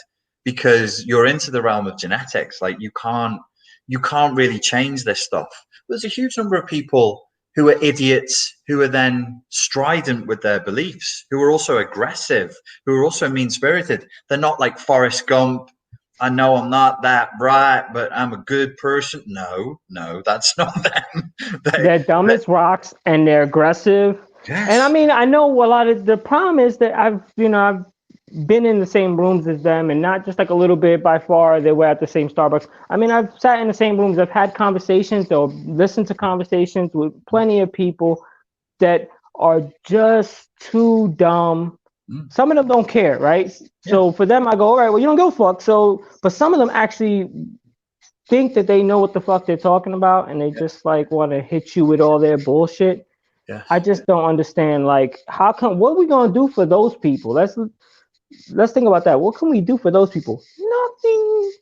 because you're into the realm of genetics. Like you can't really change this stuff. There's a huge number of people who are idiots, who are then strident with their beliefs, who are also aggressive, who are also mean-spirited. They're not like Forrest Gump. I know I'm not that bright, but I'm a good person. No, that's not them. They're dumb as rocks, and they're aggressive. Yes. And I mean, I know a lot of the problem is that I've been in the same rooms as them, and not just like a little bit by far. They were at the same Starbucks. I mean, I've sat in the same rooms. I've had conversations or listened to conversations with plenty of people that are just too dumb. Some of them don't care, right? So for them, I go, all right, well, you don't give a fuck. So, but some of them actually think that they know what the fuck they're talking about, and they just like want to hit you with all their bullshit. I just don't understand. Like, how come? What are we gonna do for those people? Let's think about that. What can we do for those people? Nothing.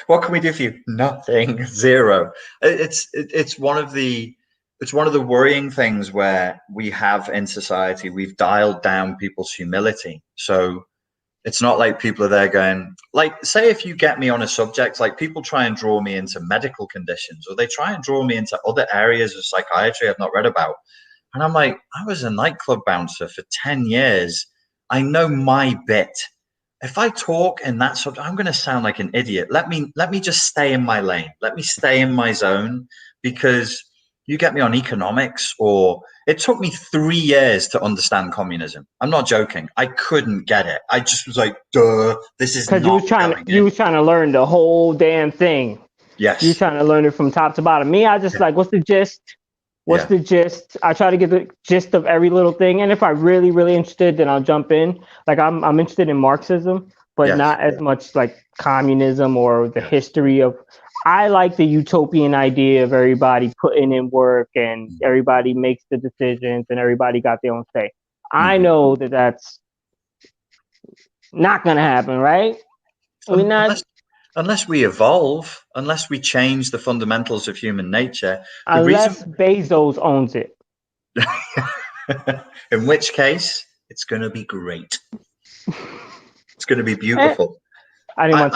What can we do for you? Nothing. Zero. It's one of the worrying things where we have in society. We've dialed down people's humility. So it's not like people are there going, like, say if you get me on a subject, like people try and draw me into medical conditions, or they try and draw me into other areas of psychiatry I've not read about. And I'm like, I was a nightclub bouncer for 10 years. I know my bit. If I talk in that subject, I'm going to sound like an idiot. Let me just stay in my lane. Let me stay in my zone, because you get me on economics, or it took me 3 years to understand communism. I'm not joking. I couldn't get it. I just was like, duh, this is not. Because you was trying to learn the whole damn thing. Yes. You were trying to learn it from top to bottom. Me, I just like, what's the gist? What's the gist? I try to get the gist of every little thing, and if I'm really, really interested, then I'll jump in. Like I'm interested in Marxism, but not as much like communism or the history of. I like the utopian idea of everybody putting in work and everybody makes the decisions and everybody got their own say. I know that that's not going to happen, right? Unless we evolve, unless we change the fundamentals of human nature. Unless Bezos owns it. In which case, it's going to be great. It's going to be beautiful. I didn't want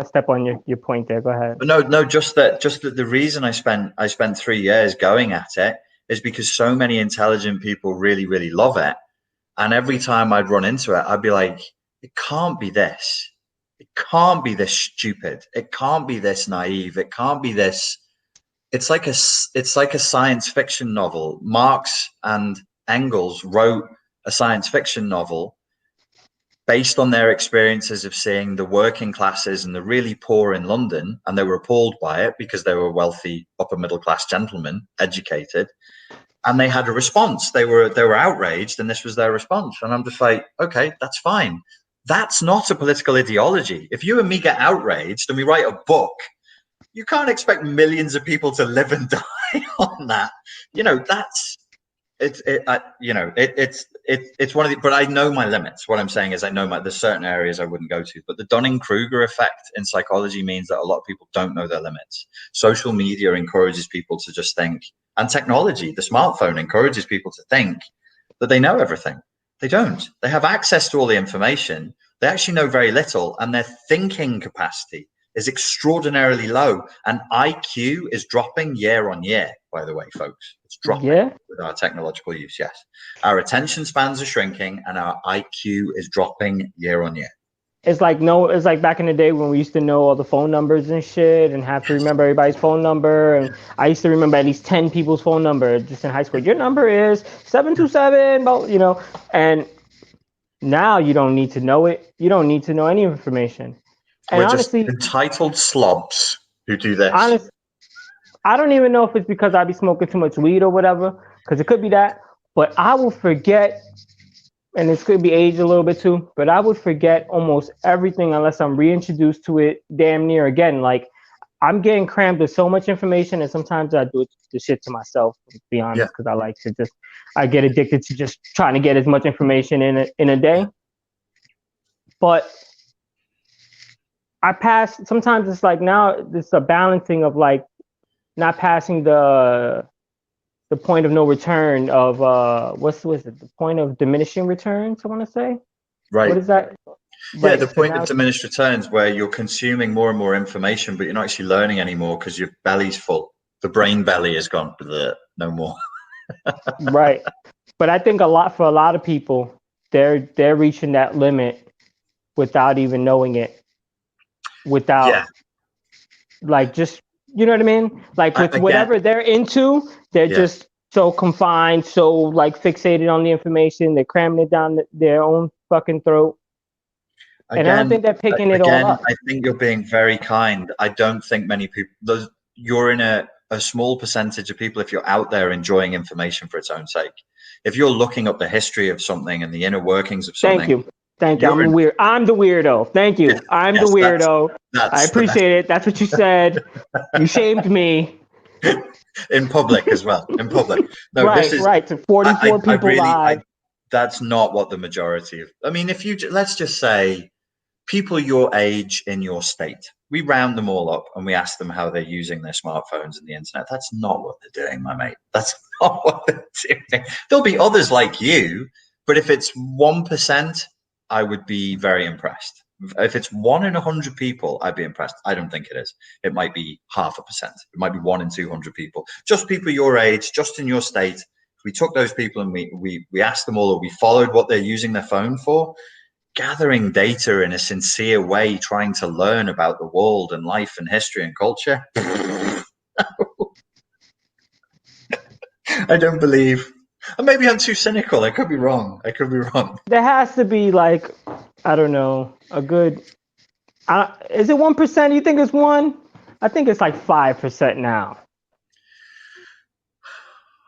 to step on your point there. Go ahead. No, just that the reason I spent 3 years going at it is because so many intelligent people really, really love it. And every time I'd run into it, I'd be like, it can't be this. It can't be this stupid. It can't be this naive. It can't be this. It's like a science fiction novel. Marx and Engels wrote a science fiction novel based on their experiences of seeing the working classes and the really poor in London, and they were appalled by it because they were wealthy, upper middle class gentlemen, educated, and they had a response. They were outraged, and this was their response. And I'm just like, okay, that's fine. That's not a political ideology. If you and me get outraged and we write a book, you can't expect millions of people to live and die on that. You know, that's it's one of the, but I know my limits. What I'm saying is I know there's certain areas I wouldn't go to, but the Dunning-Kruger effect in psychology means that a lot of people don't know their limits. Social media encourages people to just think, and technology, the smartphone encourages people to think that they know everything. They don't. They have access to all the information. They actually know very little, and their thinking capacity is extraordinarily low. And IQ is dropping year on year, by the way, folks. It's dropping with our technological use, yes. Our attention spans are shrinking, and our IQ is dropping year on year. It's like back in the day when we used to know all the phone numbers and shit and have to remember everybody's phone number. And I used to remember at least 10 people's phone number just in high school. Your number is 727, you know, and now you don't need to know it. You don't need to know any information. And we're honestly, just entitled slobs who do this. Honestly, I don't even know if it's because I be smoking too much weed or whatever, because it could be that, but I will forget. And this could be age a little bit too, but I would forget almost everything unless I'm reintroduced to it damn near again. Like I'm getting crammed with so much information, and sometimes I do the shit to myself, to be honest, because I like to I get addicted to just trying to get as much information in a day. But I pass, sometimes it's like now it's a balancing of like not passing the point of no return of what's it? The point of diminishing returns, I want to say. Right. What is that? Yeah, the point of diminished returns, where you're consuming more and more information, but you're not actually learning anymore because your belly's full. The brain belly is gone. No more. Right. But I think for a lot of people, they're reaching that limit without even knowing it. Without like just, you know what I mean? Like with whatever they're into, they're just so confined, so like fixated on the information. They're cramming it down their own fucking throat. And I don't think they're picking it all up. I think you're being very kind. I don't think many people, you're in a small percentage of people, if you're out there enjoying information for its own sake. If you're looking up the history of something and the inner workings of something. Thank you. I'm the weirdo. Thank you. I'm the weirdo. I appreciate it. That's what you said. You shamed me. In public as well. In public. No, right. To 44 people live. That's not what the majority of. I mean, if you let's just say people your age in your state, we round them all up and we ask them how they're using their smartphones and the internet. That's not what they're doing, my mate. That's not what they're doing. There'll be others like you, but if it's 1%, I would be very impressed. If it's 1 in 100 people, I'd be impressed. I don't think it is. It might be 0.5%. It might be 1 in 200 people. Just people your age, just in your state. If we took those people and we asked them all, or we followed what they're using their phone for, gathering data in a sincere way, trying to learn about the world and life and history and culture. I don't believe. And maybe I'm too cynical. I could be wrong. There has to be like, I don't know, a good. Is it 1%? You think it's 1? I think it's like 5% now.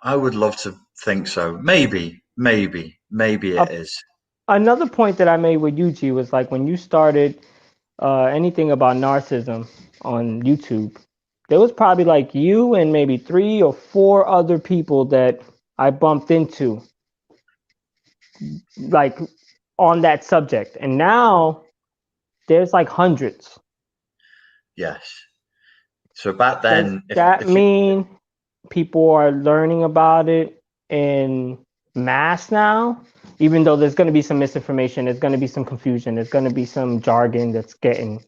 I would love to think so. Maybe it is. Another point that I made with Yuji was like when you started anything about narcissism on YouTube, there was probably like you and maybe 3 or 4 other people that I bumped into like on that subject. And now there's like hundreds. Yes. So back then, does that mean people are learning about it in mass now? Even though there's going to be some misinformation, there's going to be some confusion, there's going to be some jargon that's getting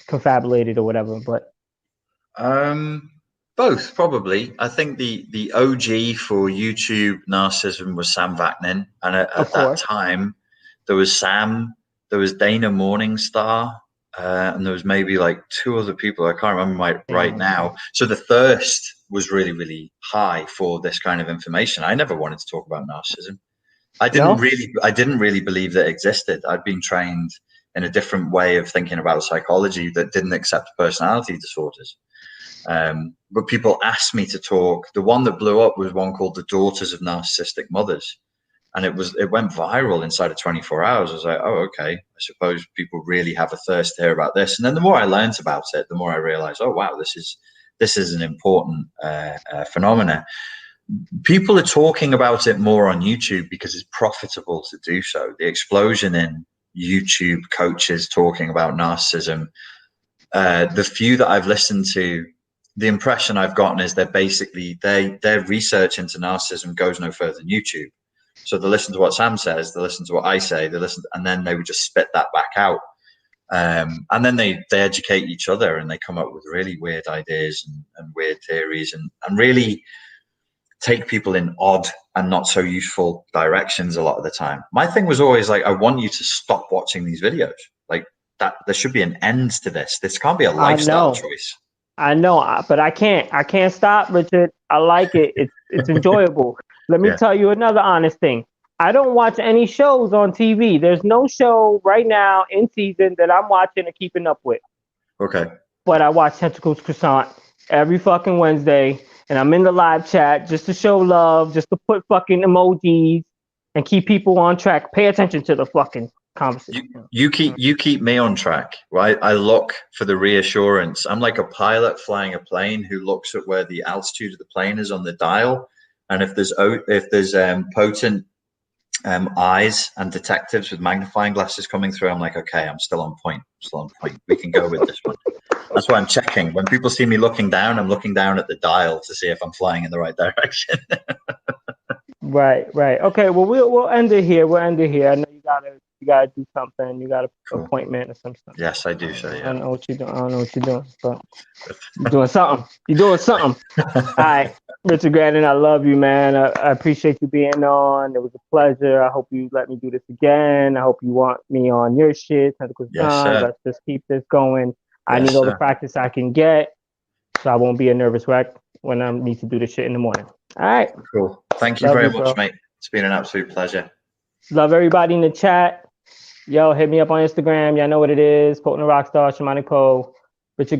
confabulated or whatever. But both probably. I think the OG for YouTube narcissism was Sam Vaknin, and at that time there was Sam, there was Dana Morningstar, and there was maybe like 2 other people. I can't remember right now. So the thirst was really, really high for this kind of information. I never wanted to talk about narcissism. I didn't really believe that it existed. I'd been trained in a different way of thinking about psychology that didn't accept personality disorders. But people asked me to talk. The one that blew up was one called The Daughters of Narcissistic Mothers. And it went viral inside of 24 hours. I was like, oh, okay. I suppose people really have a thirst to hear about this. And then the more I learned about it, the more I realized, oh, wow, this is an important phenomena. People are talking about it more on YouTube because it's profitable to do so. The explosion in YouTube coaches talking about narcissism, the few that I've listened to, the impression I've gotten is they're basically, their research into narcissism goes no further than YouTube. So they listen to what Sam says, they listen to what I say, and then they would just spit that back out. And then they educate each other and they come up with really weird ideas and weird theories and really take people in odd and not so useful directions a lot of the time. My thing was always like, I want you to stop watching these videos. Like that, there should be an end to this. This can't be a lifestyle choice. I know, but I can't stop, Richard. I like it. It's enjoyable. Let me tell you another honest thing. I don't watch any shows on TV. There's no show right now in season that I'm watching or keeping up with. Okay. But I watch Tentacles Croissant every fucking Wednesday, and I'm in the live chat just to show love, just to put fucking emojis and keep people on track. Pay attention to the fucking conversation. You keep me on track, right? I look for the reassurance. I'm like a pilot flying a plane who looks at where the altitude of the plane is on the dial, and if there's potent eyes and detectives with magnifying glasses coming through, I'm like, okay, I'm still on point. We can go with this one. That's why I'm checking. When people see me looking down, I'm looking down at the dial to see if I'm flying in the right direction. Right. Okay. Well, we'll end it here. I know you gotta do something. You got an appointment or some stuff. Yes, I do. So yeah. I don't know what you're doing, but you're doing something. All right, Richard Grannon, I love you, man. I appreciate you being on. It was a pleasure. I hope you let me do this again. I hope you want me on your shit. Yes, sir. Let's just keep this going. I need all the practice I can get, so I won't be a nervous wreck when I need to do this shit in the morning. All right. Cool. Thank you very much, mate. It's been an absolute pleasure. Love everybody in the chat. Yo, hit me up on Instagram. Y'all know what it is. Potent the Rockstar, Shamanic Poe, Richard Grannon.